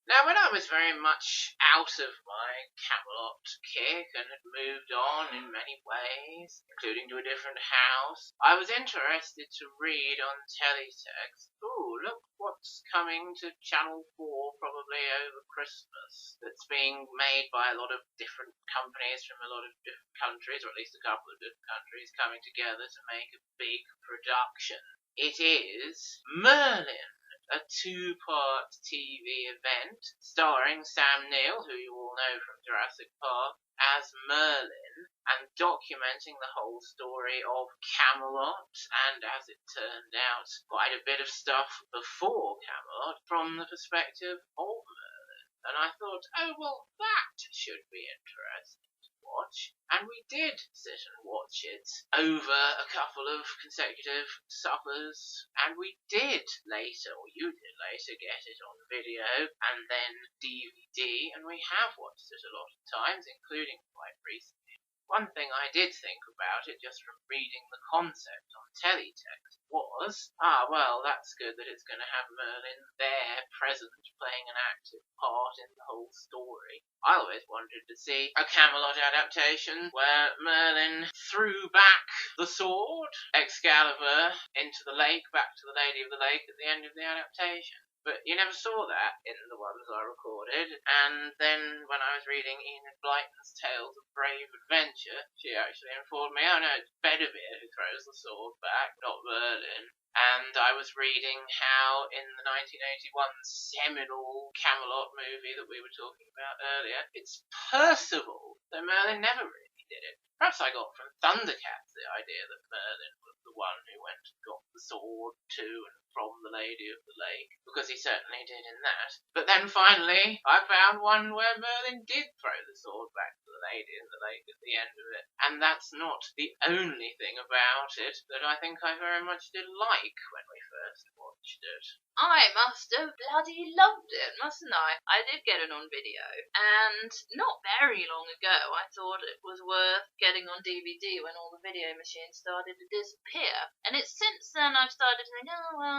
Now, when I was very much out of my Camelot kick and had moved on in many ways, including to a different house, I was interested to read on teletext, look what's coming to Channel 4 probably over Christmas, that's being made by a lot of different companies from a lot of different countries, or at least a couple of different countries, coming together to make a big production. It is Merlin, a 2-part TV event starring Sam Neill, who you all know from Jurassic Park, as Merlin, and documenting the whole story of Camelot, and as it turned out, quite a bit of stuff before Camelot from the perspective of Merlin. And I thought, that should be interesting to watch. And we did sit and watch it over a couple of consecutive suppers, and we did later, or you did later, get it on video and then DVD, and we have watched it a lot of times, including quite recently. One thing I did think about it, just from reading the concept on teletext, was, that's good that it's going to have Merlin there, present, playing an active part in the whole story. I always wanted to see a Camelot adaptation where Merlin threw back the sword, Excalibur, into the lake, back to the Lady of the Lake at the end of the adaptation. But you never saw that in the ones I recorded, and then when I was reading Enid Blyton's Tales of Brave Adventure, she actually informed me, it's Bedivere who throws the sword back, not Merlin. And I was reading how in the 1981 seminal Camelot movie that we were talking about earlier, it's Percival, so Merlin never really did it. Perhaps I got from Thundercats the idea that Merlin was the one who went and got the sword to and from the Lady of the Lake, because he certainly did in that. But then finally, I found one where Merlin did throw the sword back to the Lady in the Lake at the end of it. And that's not the only thing about it that I think I very much did like when we first watched it. I must have bloody loved it, mustn't I? I did get it on video, and not very long ago I thought it was worth getting on DVD when all the video machines started to disappear. And it's since then I've started to think,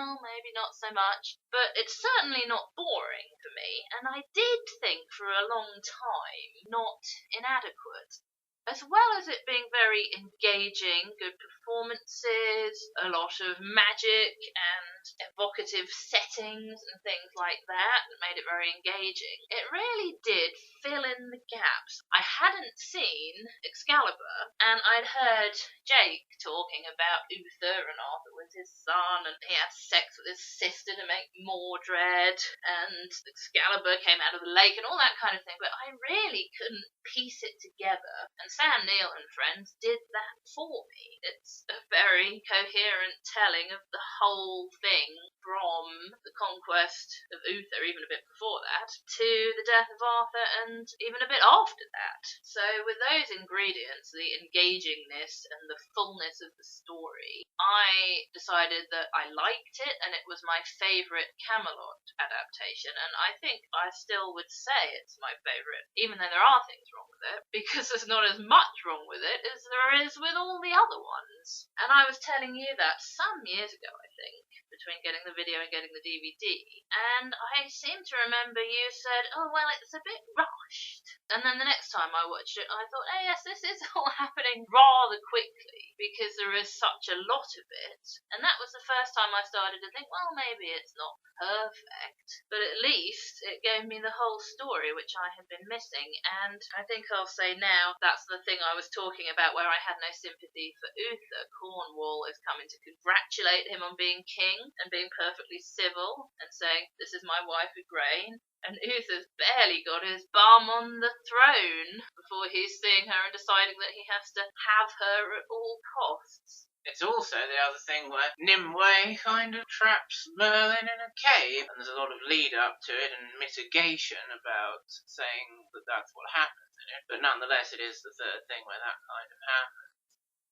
maybe not so much. But it's certainly not boring for me, and I did think for a long time not inadequate. As well as it being very engaging, good performances, a lot of magic and evocative settings and things like that made it very engaging, it really did fill in the gaps. I hadn't seen Excalibur, and I'd heard Jake talking about Uther and Arthur was his son, and he had sex with his sister to make Mordred, and Excalibur came out of the lake and all that kind of thing, but I really couldn't piece it together. And Sam Neill and Friends did that for me. It's a very coherent telling of the whole thing from the conquest of Uther, even a bit before that, to the death of Arthur and even a bit after that. So with those ingredients, the engagingness and the fullness of the story, I decided that I liked it and it was my favourite Camelot adaptation, and I think I still would say it's my favourite, even though there are things wrong with it, because there's not as much wrong with it as there is with all the other ones. And I was telling you that some years ago, I think, between getting the video and getting the DVD, and I seem to remember you said, oh, well, it's a bit rushed. And then the next time I watched it, I thought, oh, yes, this is all happening rather quickly, because there is such a lot of it. And that was the first time I started to think, well, maybe it's not perfect, but at least it gave me the whole story, which I had been missing. And I think I'll say now, that's the thing I was talking about where I had no sympathy for Uther. Cornwall is coming to congratulate him on being king and being perfectly civil and saying, this is my wife Igraine. And Uther's barely got his bum on the throne before he's seeing her and deciding that he has to have her at all costs. It's also the other thing where Nimue kind of traps Merlin in a cave, and there's a lot of lead up to it and mitigation about saying that that's what happens in it. But nonetheless, it is the third thing where that kind of happens.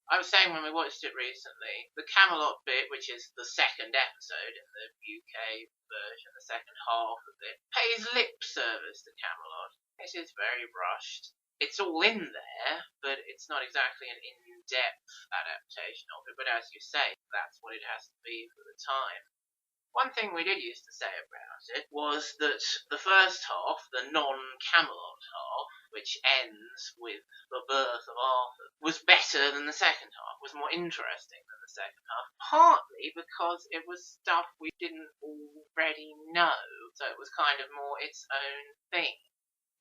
I was saying when we watched it recently, the Camelot bit, which is the second episode in the UK version, the second half of it, pays lip service to Camelot. It is very rushed. It's all in there, but it's not exactly an in-depth adaptation of it. But as you say, that's what it has to be for the time. One thing we did used to say about it was that the first half, the non-Camelot half, which ends with the birth of Arthur, was better than the second half, was more interesting than the second half, partly because it was stuff we didn't already know, so it was kind of more its own thing.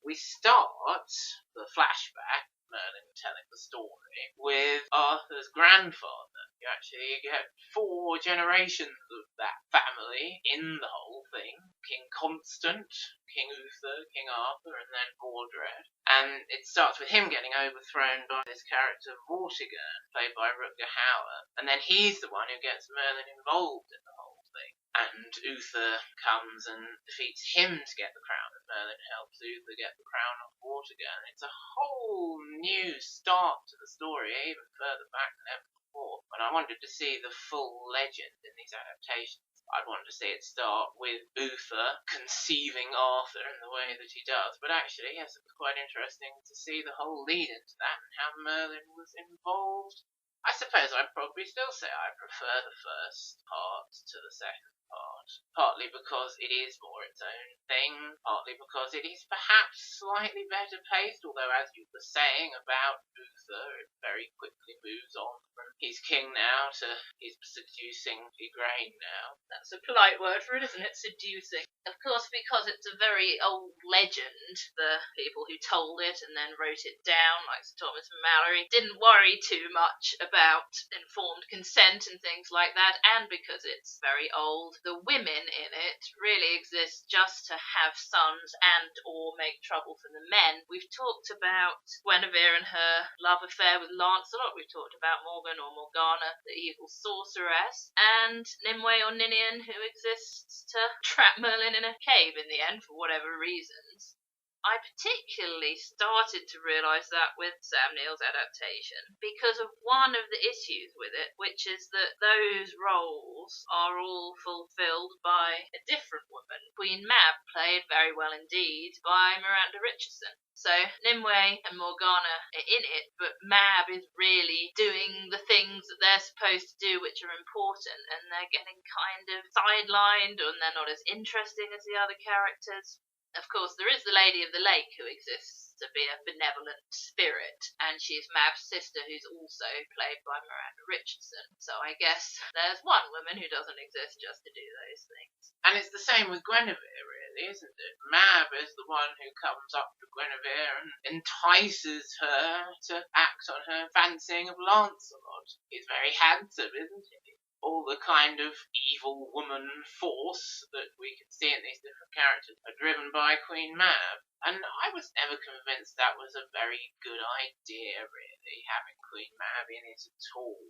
We start the flashback, Merlin telling the story, with Arthur's grandfather. You actually get 4 generations of that family in the whole thing. King Constant, King Uther, King Arthur, and then Mordred. And it starts with him getting overthrown by this character Vortigern, played by Rutger Hauer. And then he's the one who gets Merlin involved in the whole thing. And Uther comes and defeats him to get the crown, and Merlin helps Uther get the crown of Vortigern. It's a whole new start to the story, even further back than ever before. When I wanted to see the full legend in these adaptations, I'd wanted to see it start with Uther conceiving Arthur in the way that he does. But actually, yes, it was quite interesting to see the whole lead into that and how Merlin was involved. I suppose I'd probably still say I prefer the first part to the second part, partly because it is more its own thing, partly because it is perhaps slightly better paced, although as you were saying about Uther, it very quickly moves on from he's king now to he's seducing Igraine now. That's a polite word for it, isn't it? Seducing. Of course, because it's a very old legend, the people who told it and then wrote it down, like Sir Thomas Mallory, didn't worry too much about informed consent and things like that, and because it's very old, the women in it really exist just to have sons and or make trouble for the men. We've talked about Guinevere and her love affair with Lancelot, we've talked about Morgan or Morgana, the evil sorceress, and Nimue or Ninian, who exists to trap Merlin in a cave in the end for whatever reasons. I particularly started to realise that with Sam Neill's adaptation because of one of the issues with it, which is that those roles are all fulfilled by a different woman. Queen Mab, played very well indeed by Miranda Richardson. So Nimue and Morgana are in it, but Mab is really doing the things that they're supposed to do, which are important, and they're getting kind of sidelined, and they're not as interesting as the other characters. Of course, there is the Lady of the Lake, who exists to be a benevolent spirit, and she's Mab's sister, who's also played by Miranda Richardson. So I guess there's one woman who doesn't exist just to do those things. And it's the same with Guinevere, really, isn't it? Mab is the one who comes up to Guinevere and entices her to act on her fancying of Lancelot. He's very handsome, isn't he? all the kind of evil woman force that we can see in these different characters are driven by Queen Mab. And I was never convinced that was a very good idea, really, having Queen Mab in it at all.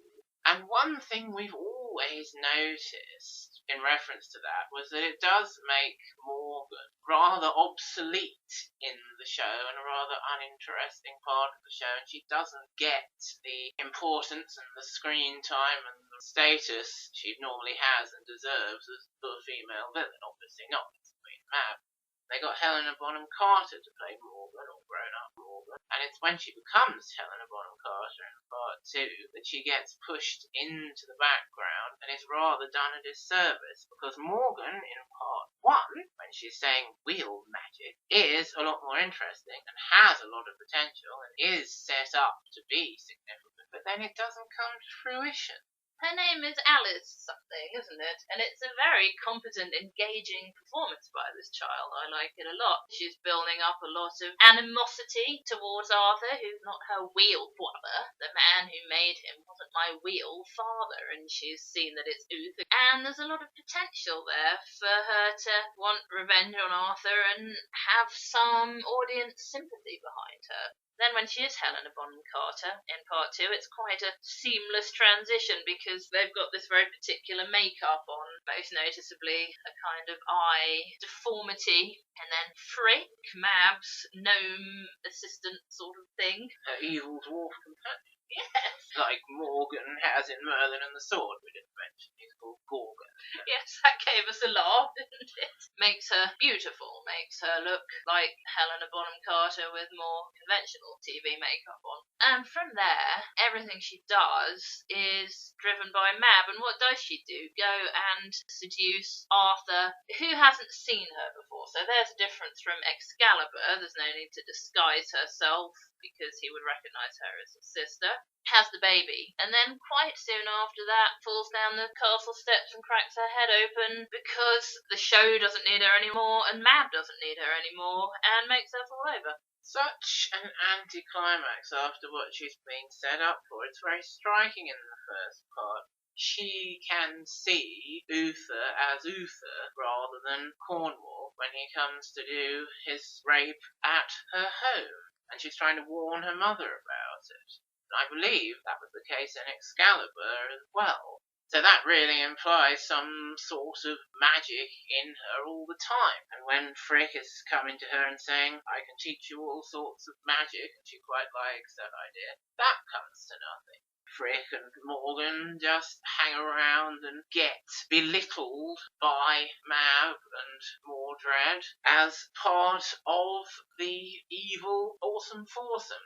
And one thing we've always noticed in reference to that was that it does make Morgan rather obsolete in the show and a rather uninteresting part of the show, and she doesn't get the importance and the screen time and the status she normally has and deserves as the female villain. Obviously not as Queen Mab. They got Helena Bonham Carter to play Morgan, or grown-up Morgan, and it's when she becomes Helena Bonham Carter in part 2 that she gets pushed into the background and is rather done a disservice, because Morgan in part 1, when she's saying wheel magic, is a lot more interesting and has a lot of potential and is set up to be significant, but then it doesn't come to fruition. Her name is Alice something, isn't it? And it's a very competent, engaging performance by this child. I like it a lot. She's building up a lot of animosity towards Arthur, who's not her real brother. The man who made him wasn't my real father, and she's seen that it's Uther. And there's a lot of potential there for her to want revenge on Arthur and have some audience sympathy behind her. Then when she is Helena Bonham Carter in part 2, it's quite a seamless transition because they've got this very particular makeup on, most noticeably a kind of eye deformity, and then Frick, Mab's gnome assistant sort of thing. Her evil dwarf companion. Yes. Like Morgan has in Merlin and the Sword, we didn't mention. He's called Gorgon. Yes, that gave us a laugh, didn't it? Makes her beautiful, makes her look like Helena Bonham Carter with more conventional TV makeup on. And from there, everything she does is driven by Mab. And what does she do? Go and seduce Arthur, who hasn't seen her before. So there's a difference from Excalibur. There's no need to disguise herself because he would recognise her as his sister. Has the baby, and then quite soon after that falls down the castle steps and cracks her head open because the show doesn't need her anymore and Mab doesn't need her anymore and makes her fall over. Such an anticlimax after what she's been set up for. It's very striking in the first part. She can see Uther as Uther rather than Cornwall when he comes to do his rape at her home, and she's trying to warn her mother about it. I believe that was the case in Excalibur as well. So that really implies some sort of magic in her all the time. And when Frick is coming to her and saying, I can teach you all sorts of magic, and she quite likes that idea, that comes to nothing. Frick and Morgan just hang around and get belittled by Mab and Mordred as part of the evil awesome foursome.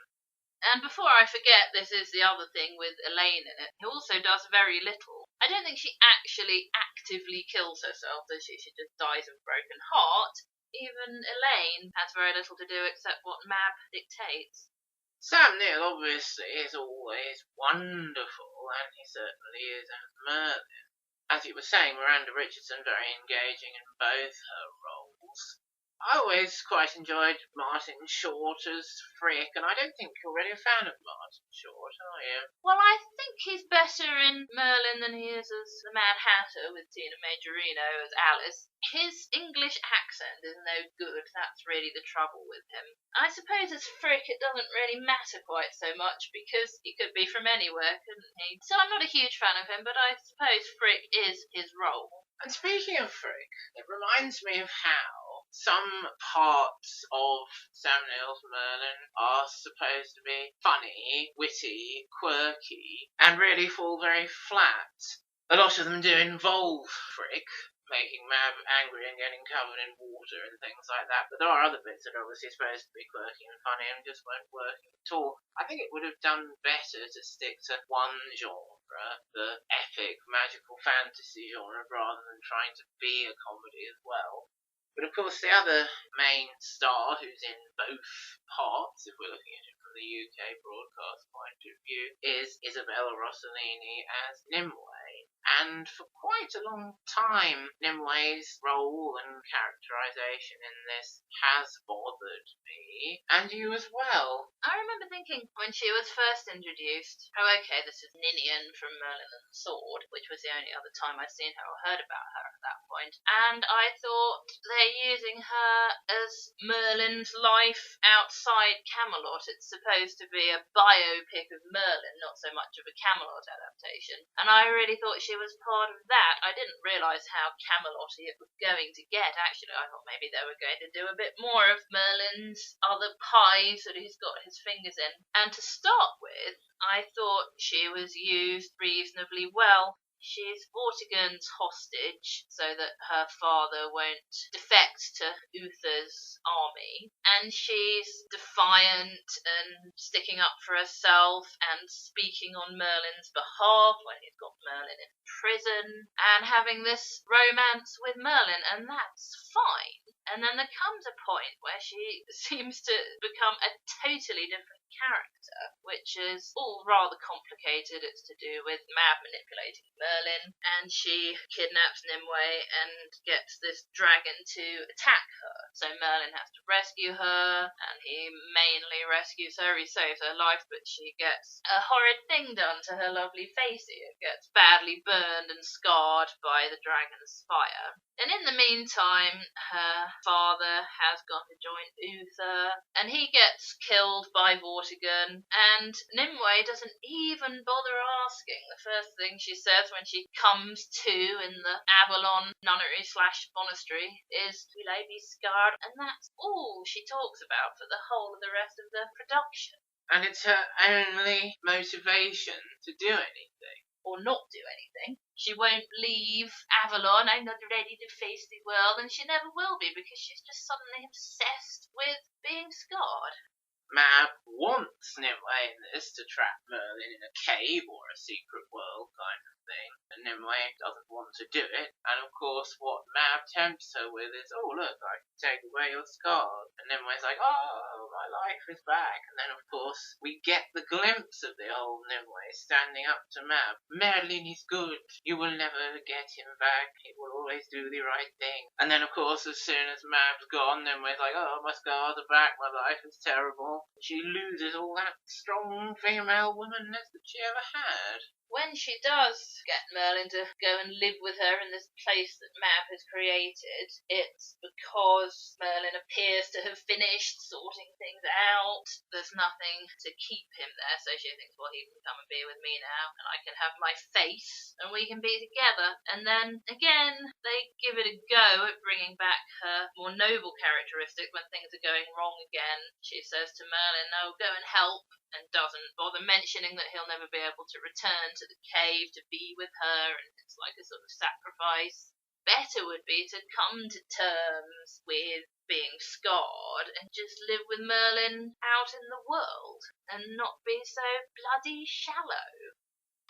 And before I forget, this is the other thing with Elaine in it, who also does very little. I don't think she actually actively kills herself, does she? She just dies of a broken heart. Even Elaine has very little to do except what Mab dictates. Sam Neill obviously is always wonderful, and he certainly is as Merlin. As you were saying, Miranda Richardson very engaging in both her roles. I always quite enjoyed Martin Short as Frick, and I don't think you're really a fan of Martin Short, are you? Well, I think he's better in Merlin than he is as the Mad Hatter with Tina Majorino as Alice. His English accent is no good, that's really the trouble with him. I suppose as Frick it doesn't really matter quite so much because he could be from anywhere, couldn't he? So I'm not a huge fan of him, but I suppose Frick is his role. And speaking of Frick, it reminds me of how some parts of Sam Neill's Merlin are supposed to be funny, witty, quirky, and really fall very flat. A lot of them do involve Frick, making Mab angry and getting covered in water and things like that, but there are other bits that are obviously supposed to be quirky and funny and just won't work at all. I think it would have done better to stick to one genre, the epic magical fantasy genre, rather than trying to be a comedy as well. But of course the other main star who's in both parts, if we're looking at it from the UK broadcast point of view, is Isabella Rossellini as Nimue. And for quite a long time, Nimwe's role and characterization in this has bothered me, and you as well. I remember thinking when she was first introduced, oh, okay, this is Ninian from Merlin and the Sword, which was the only other time I'd seen her or heard about her at that point. And I thought they're using her as Merlin's life outside Camelot. It's supposed to be a biopic of Merlin, not so much of a Camelot adaptation. And I really thought she was part of that. I didn't realise how Camelot-y it was going to get. Actually, I thought maybe they were going to do a bit more of Merlin's other pies that he's got his fingers in. And to start with, I thought she was used reasonably well. She's Vortigern's hostage so that her father won't defect to Uther's army. And she's defiant and sticking up for herself and speaking on Merlin's behalf when he's got Merlin in prison and having this romance with Merlin, and that's fine. And then there comes a point where she seems to become a totally different character, which is all rather complicated. It's to do with Mab manipulating Merlin, and she kidnaps Nimue and gets this dragon to attack her. So Merlin has to rescue her, and he mainly rescues her. He saves her life, but she gets a horrid thing done to her lovely facey. It gets badly burned and scarred by the dragon's fire. And in the meantime, her father has gone to join Uther, and he gets killed by Vortigern, and Nimue doesn't even bother asking. The first thing she says when she comes to in the Avalon nunnery/monastery is, "Will I be scarred?" And that's all she talks about for the whole of the rest of the production. And it's her only motivation to do anything. Or not do anything. She won't leave Avalon. I'm not ready to face the world, and she never will be because she's just suddenly obsessed with being scarred. Mab wants Nimue in this to trap Merlin in a cave or a secret world kind of thing, and Nimue doesn't want to do it. And of course, what Mab tempts her with is, "Oh look, I can take away your scars." And Nimue's like, "Oh, my life is back." And then of course we get the glimpse of the old Nimue standing up to Mab. "Merlin is good. You will never get him back. He will always do the right thing." And then of course, as soon as Mab's gone, Nimue's like, "Oh, my scars are back. My life is terrible." She loses all that strong female womanness that she ever had. When she does get Merlin to go and live with her in this place that Mab has created, it's because Merlin appears to have finished sorting things out. There's nothing to keep him there, so she thinks, well, he can come and be with me now, and I can have my face, and we can be together. And then, again, they give it a go at bringing back her more noble characteristic when things are going wrong again. She says to Merlin, "No, go and help," and doesn't bother mentioning that he'll never be able to return to the cave to be with her, and it's like a sort of sacrifice. Better would be to come to terms with being scarred and just live with Merlin out in the world and not be so bloody shallow.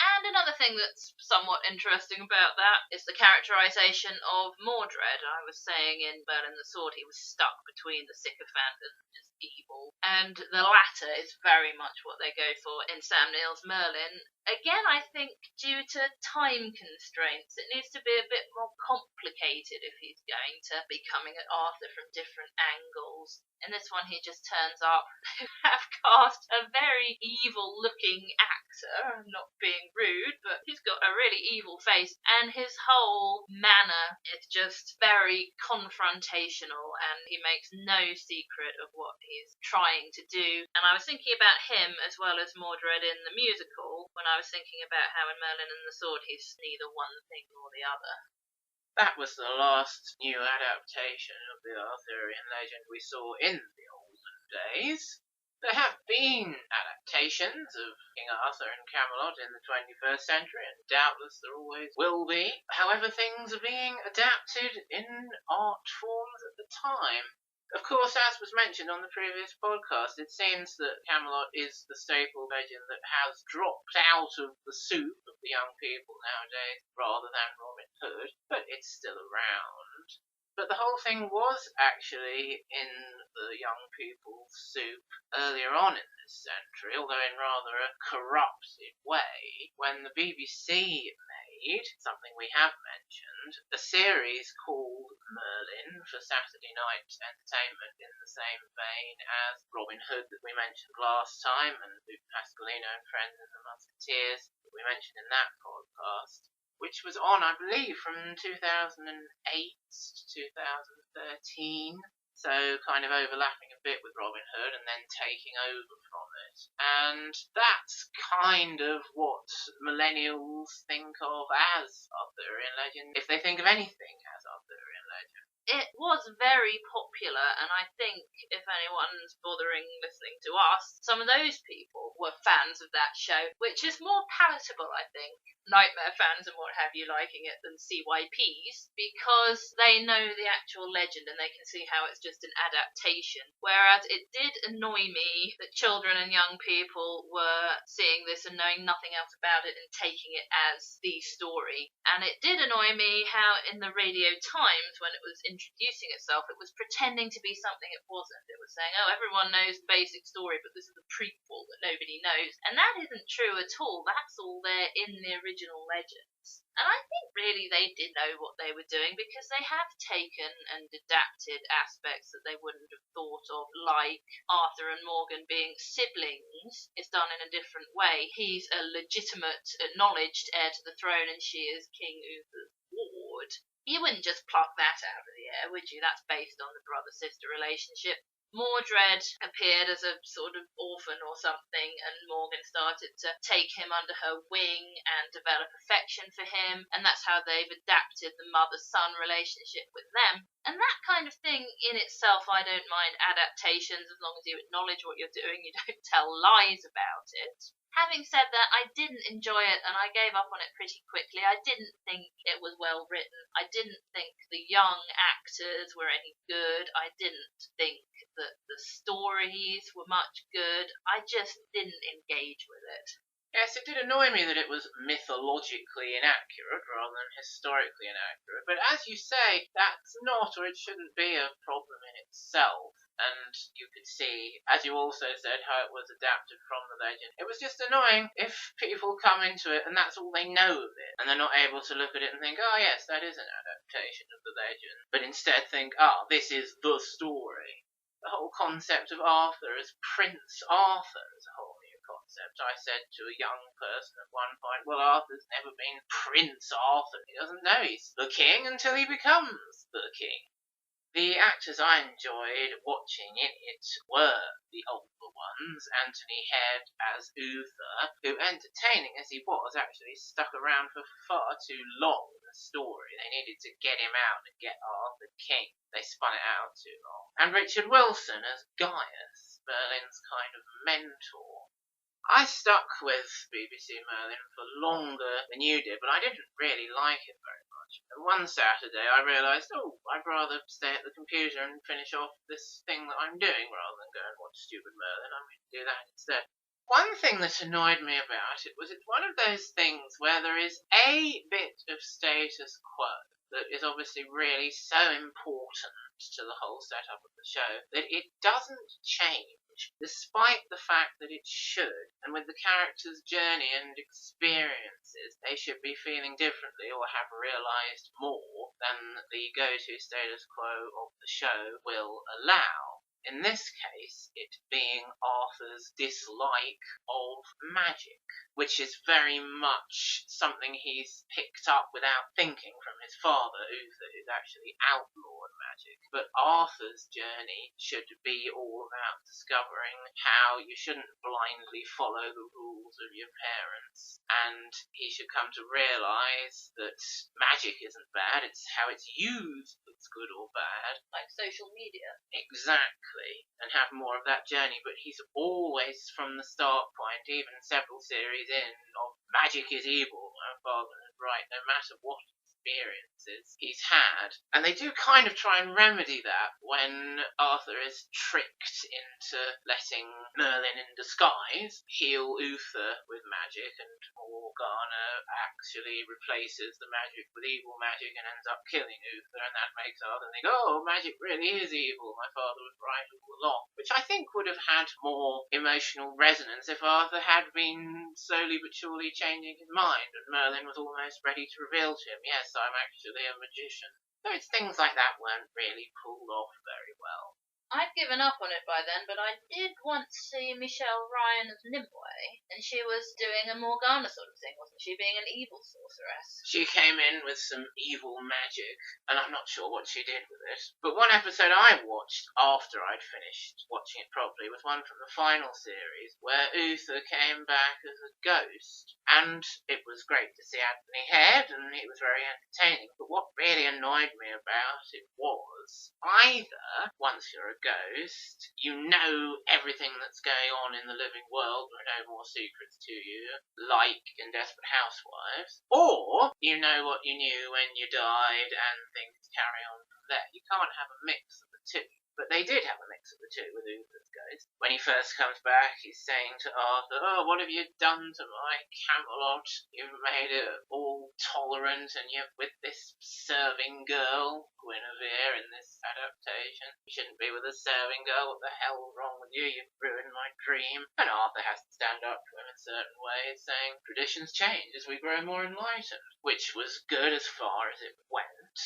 And another thing that's somewhat interesting about that is the characterization of Mordred. I was saying in Merlin the Sword he was stuck between the sycophant and just evil, and the latter is very much what they go for in Sam Neill's Merlin. Again, I think due to time constraints, it needs to be a bit more complicated if he's going to be coming at Arthur from different angles. In this one, he just turns up. They have cast a very evil-looking actor. I'm not being rude, but he's got a really evil face, and his whole manner is just very confrontational, and he makes no secret of what he's trying to do. And I was thinking about him as well as Mordred in the musical when I was thinking about how in Merlin and the Sword he's neither one thing nor the other. That was the last new adaptation of the Arthurian legend we saw in the Olden Days. There have been adaptations of King Arthur and Camelot in the 21st century, and doubtless there always will be. However, things are being adapted in art forms at the time. Of course, as was mentioned on the previous podcast, it seems that Camelot is the staple legend that has dropped out of the soup of the young people nowadays, rather than Robin Hood, but it's still around. But the whole thing was actually in the young people's soup earlier on in this century, although in rather a corrupted way, when the BBC made need, something we have mentioned, a series called Merlin for Saturday night entertainment in the same vein as Robin Hood that we mentioned last time, and Luke Pasqualino and Friends and the Musketeers that we mentioned in that podcast, which was on, I believe, from 2008 to 2013. So kind of overlapping a bit with Robin Hood and then taking over from it. And that's kind of what millennials think of as Arthurian legend, if they think of anything as Arthurian legend. It was very popular, and I think if anyone's bothering listening to us, some of those people were fans of that show, which is more palatable, I think. Nightmare fans and what have you liking it than CYPs, because they know the actual legend and they can see how it's just an adaptation. Whereas it did annoy me that children and young people were seeing this and knowing nothing else about it and taking it as the story. And it did annoy me how in the Radio Times, when it was introducing itself, it was pretending to be something it wasn't. It was saying, oh, everyone knows the basic story, but this is a prequel that nobody knows. And that isn't true at all. That's all there in the original legends. And I think really they did know what they were doing, because they have taken and adapted aspects that they wouldn't have thought of, like Arthur and Morgan being siblings. It's done in a different way. He's a legitimate, acknowledged heir to the throne, and she is King Uther's ward. You wouldn't just pluck that out of the air, would you? That's based on the brother-sister relationship. Mordred appeared as a sort of orphan or something, and Morgan started to take him under her wing and develop affection for him, and that's how they've adapted the mother-son relationship with them. And that kind of thing in itself, I don't mind adaptations, as long as you acknowledge what you're doing, you don't tell lies about it. Having said that, I didn't enjoy it, and I gave up on it pretty quickly. I didn't think it was well written. I didn't think the young actors were any good. I didn't think that the stories were much good. I just didn't engage with it. Yes, it did annoy me that it was mythologically inaccurate rather than historically inaccurate. But as you say, that's not, or it shouldn't be, a problem in itself. And you could see, as you also said, how it was adapted from the legend. It was just annoying if people come into it and that's all they know of it, and they're not able to look at it and think, oh yes, that is an adaptation of the legend, but instead think, oh, this is the story. The whole concept of Arthur as Prince Arthur is a whole new concept. I said to a young person at one point, well, Arthur's never been Prince Arthur. He doesn't know he's the king until he becomes the king. The actors I enjoyed watching in it were the older ones. Anthony Head as Uther, who, entertaining as he was, actually stuck around for far too long in the story. They needed to get him out and get Arthur king. They spun it out too long. And Richard Wilson as Gaius, Merlin's kind of mentor. I stuck with BBC Merlin for longer than you did, but I didn't really like it very much. And one Saturday I realised, I'd rather stay at the computer and finish off this thing that I'm doing rather than go and watch stupid Merlin. I'm going to do that instead. One thing that annoyed me about it was it's one of those things where there is a bit of status quo that is obviously really so important to the whole setup of the show that it doesn't change, despite the fact that it should. And with the characters' journey and experiences, they should be feeling differently or have realised more than the go-to status quo of the show will allow. In this case, it being Arthur's dislike of magic, which is very much something he's picked up without thinking from his father, Uther, who's actually outlawed magic. But Arthur's journey should be all about discovering how you shouldn't blindly follow the rules of your parents, and he should come to realise that magic isn't bad, it's how it's used that's good or bad. Like social media. Exactly. And have more of that journey, but he's always from the start point, even several series in, of magic is evil, my father is right, no matter what. experiences he's had. And they do kind of try and remedy that when Arthur is tricked into letting Merlin in disguise heal Uther with magic, and Morgana actually replaces the magic with evil magic and ends up killing Uther, and that makes Arthur think, oh, magic really is evil, my father was right all along. Which I think would have had more emotional resonance if Arthur had been slowly but surely changing his mind, and Merlin was almost ready to reveal to him, yes, I'm actually a magician. So it's things like that weren't really pulled off very well. I'd given up on it by then, but I did once see Michelle Ryan as Nimue, and she was doing a Morgana sort of thing, wasn't she? Being an evil sorceress. She came in with some evil magic, and I'm not sure what she did with it. But one episode I watched after I'd finished watching it properly was one from the final series, where Uther came back as a ghost. And it was great to see Anthony Head, and it was very entertaining. But what really annoyed me about it was, either, once you're a ghost, you know everything that's going on in the living world, there are no more secrets to you, like in Desperate Housewives, or you know what you knew when you died and things carry on from there. You can't have a mix of the two. But they did have a mix of the two with Uther's ghost. When he first comes back, he's saying to Arthur, oh, what have you done to my Camelot? You've made it all tolerant, and you're with this serving girl, Guinevere, in this adaptation. You shouldn't be with a serving girl. What the hell's wrong with you? You've ruined my dream. And Arthur has to stand up to him in certain ways, saying, traditions change as we grow more enlightened, which was good as far as it went.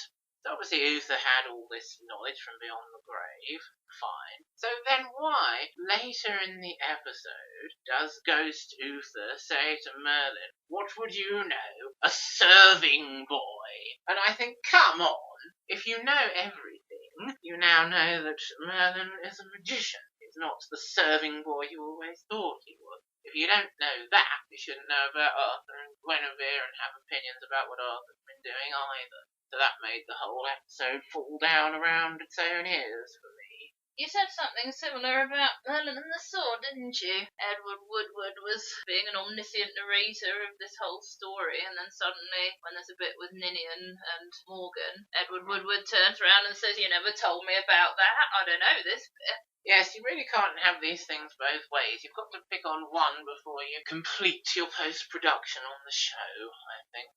Obviously, Uther had all this knowledge from beyond the grave. Fine. So then why, later in the episode, does Ghost Uther say to Merlin, what would you know? A serving boy. And I think, come on. If you know everything, you now know that Merlin is a magician. He's not the serving boy you always thought he was. If you don't know that, you shouldn't know about Arthur and Guinevere and have opinions about what Arthur's been doing either. So that made the whole episode fall down around its own ears for me. You said something similar about Merlin and the Sword, didn't you? Edward Woodward was being an omniscient narrator of this whole story, and then suddenly, when there's a bit with Ninian and Morgan, Edward Woodward turns around and says, you never told me about that, I don't know this bit. Yes, you really can't have these things both ways. You've got to pick on one before you complete your post-production on the show, I think.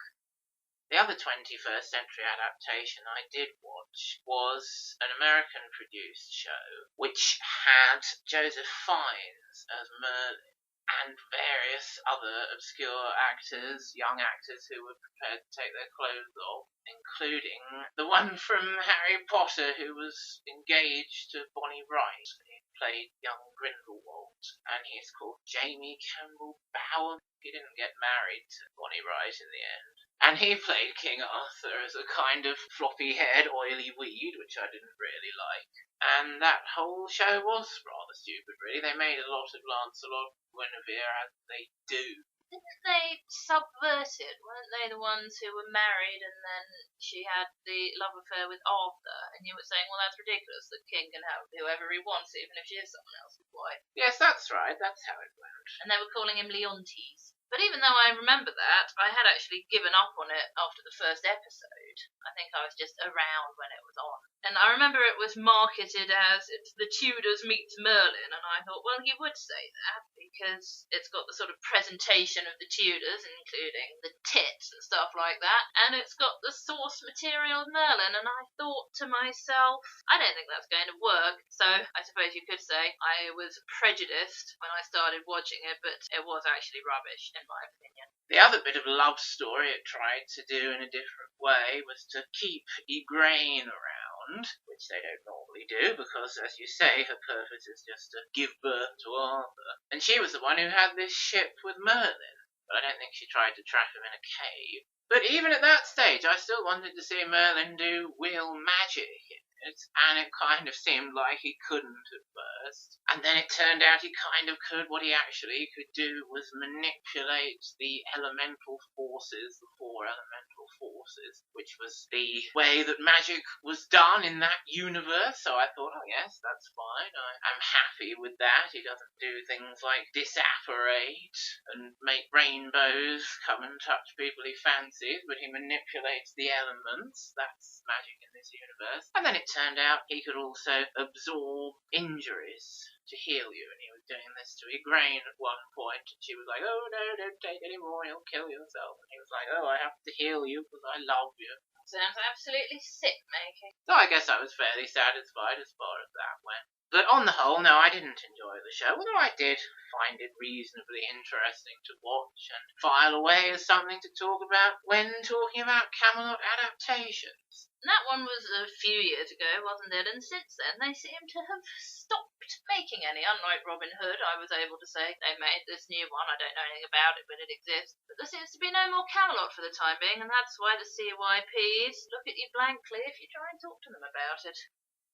The other 21st century adaptation I did watch was an American-produced show which had Joseph Fiennes as Merlin and various other obscure actors, young actors who were prepared to take their clothes off, including the one from Harry Potter who was engaged to Bonnie Wright. He played young Grindelwald, and he's called Jamie Campbell Bower. He didn't get married to Bonnie Wright in the end. And he played King Arthur as a kind of floppy-haired, oily weed, which I didn't really like. And that whole show was rather stupid, really. They made a lot of Lancelot and Guinevere, as they do. Didn't they subvert it? Weren't they the ones who were married and then she had the love affair with Arthur? And you were saying, well, that's ridiculous. The king can have whoever he wants, even if she is someone else's wife. Yes, that's right. That's how it went. And they were calling him Leontes. But even though I remember that, I had actually given up on it after the first episode. I think I was just around when it was on. And I remember it was marketed as it's the Tudors meets Merlin, and I thought, well, you would say that, because it's got the sort of presentation of the Tudors, including the tits and stuff like that, and it's got the source material of Merlin, and I thought to myself, I don't think that's going to work. So I suppose you could say I was prejudiced when I started watching it, but it was actually rubbish, in my opinion. The other bit of love story it tried to do in a different way was to keep Igraine around, which they don't normally do, because, as you say, her purpose is just to give birth to Arthur. And she was the one who had this ship with Merlin, but I don't think she tried to trap him in a cave. But even at that stage, I still wanted to see Merlin do real magic in it, and it kind of seemed like he couldn't at first. And then it turned out he kind of could. What he actually could do was manipulate the elemental forces, the four elemental forces, which was the way that magic was done in that universe. So I thought, oh yes, that's fine. I'm happy with that. He doesn't do things like disapparate and make rainbows come and touch people he fancies, but he manipulates the elements. That's magic in this universe. And then it turned out he could also absorb injuries to heal you, and he was doing this to Igraine at one point, and she was like, oh no, don't take any more, you'll kill yourself. And he was like, oh, I have to heal you because I love you. Sounds absolutely sick-making. So I guess I was fairly satisfied as far as that went. But on the whole, no, I didn't enjoy the show, although I did find it reasonably interesting to watch and file away as something to talk about when talking about Camelot adaptations. That one was a few years ago, wasn't it? And since then, they seem to have stopped making any. Unlike Robin Hood, I was able to say they made this new one. I don't know anything about it, but it exists. But there seems to be no more Camelot for the time being, and that's why the CYPs look at you blankly if you try and talk to them about it.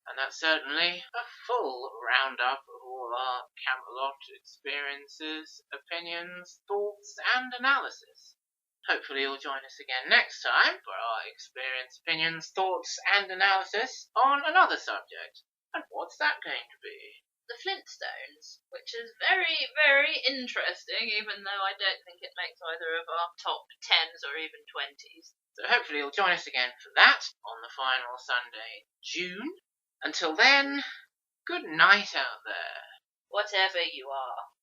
And that's certainly a full roundup of all our Camelot experiences, opinions, thoughts, and analysis. Hopefully you'll join us again next time for our experience, opinions, thoughts, and analysis on another subject. And what's that going to be? The Flintstones, which is very, very interesting, even though I don't think it makes either of our top 10s or even 20s. So hopefully you'll join us again for that on the final Sunday in June. Until then, good night out there. Whatever you are.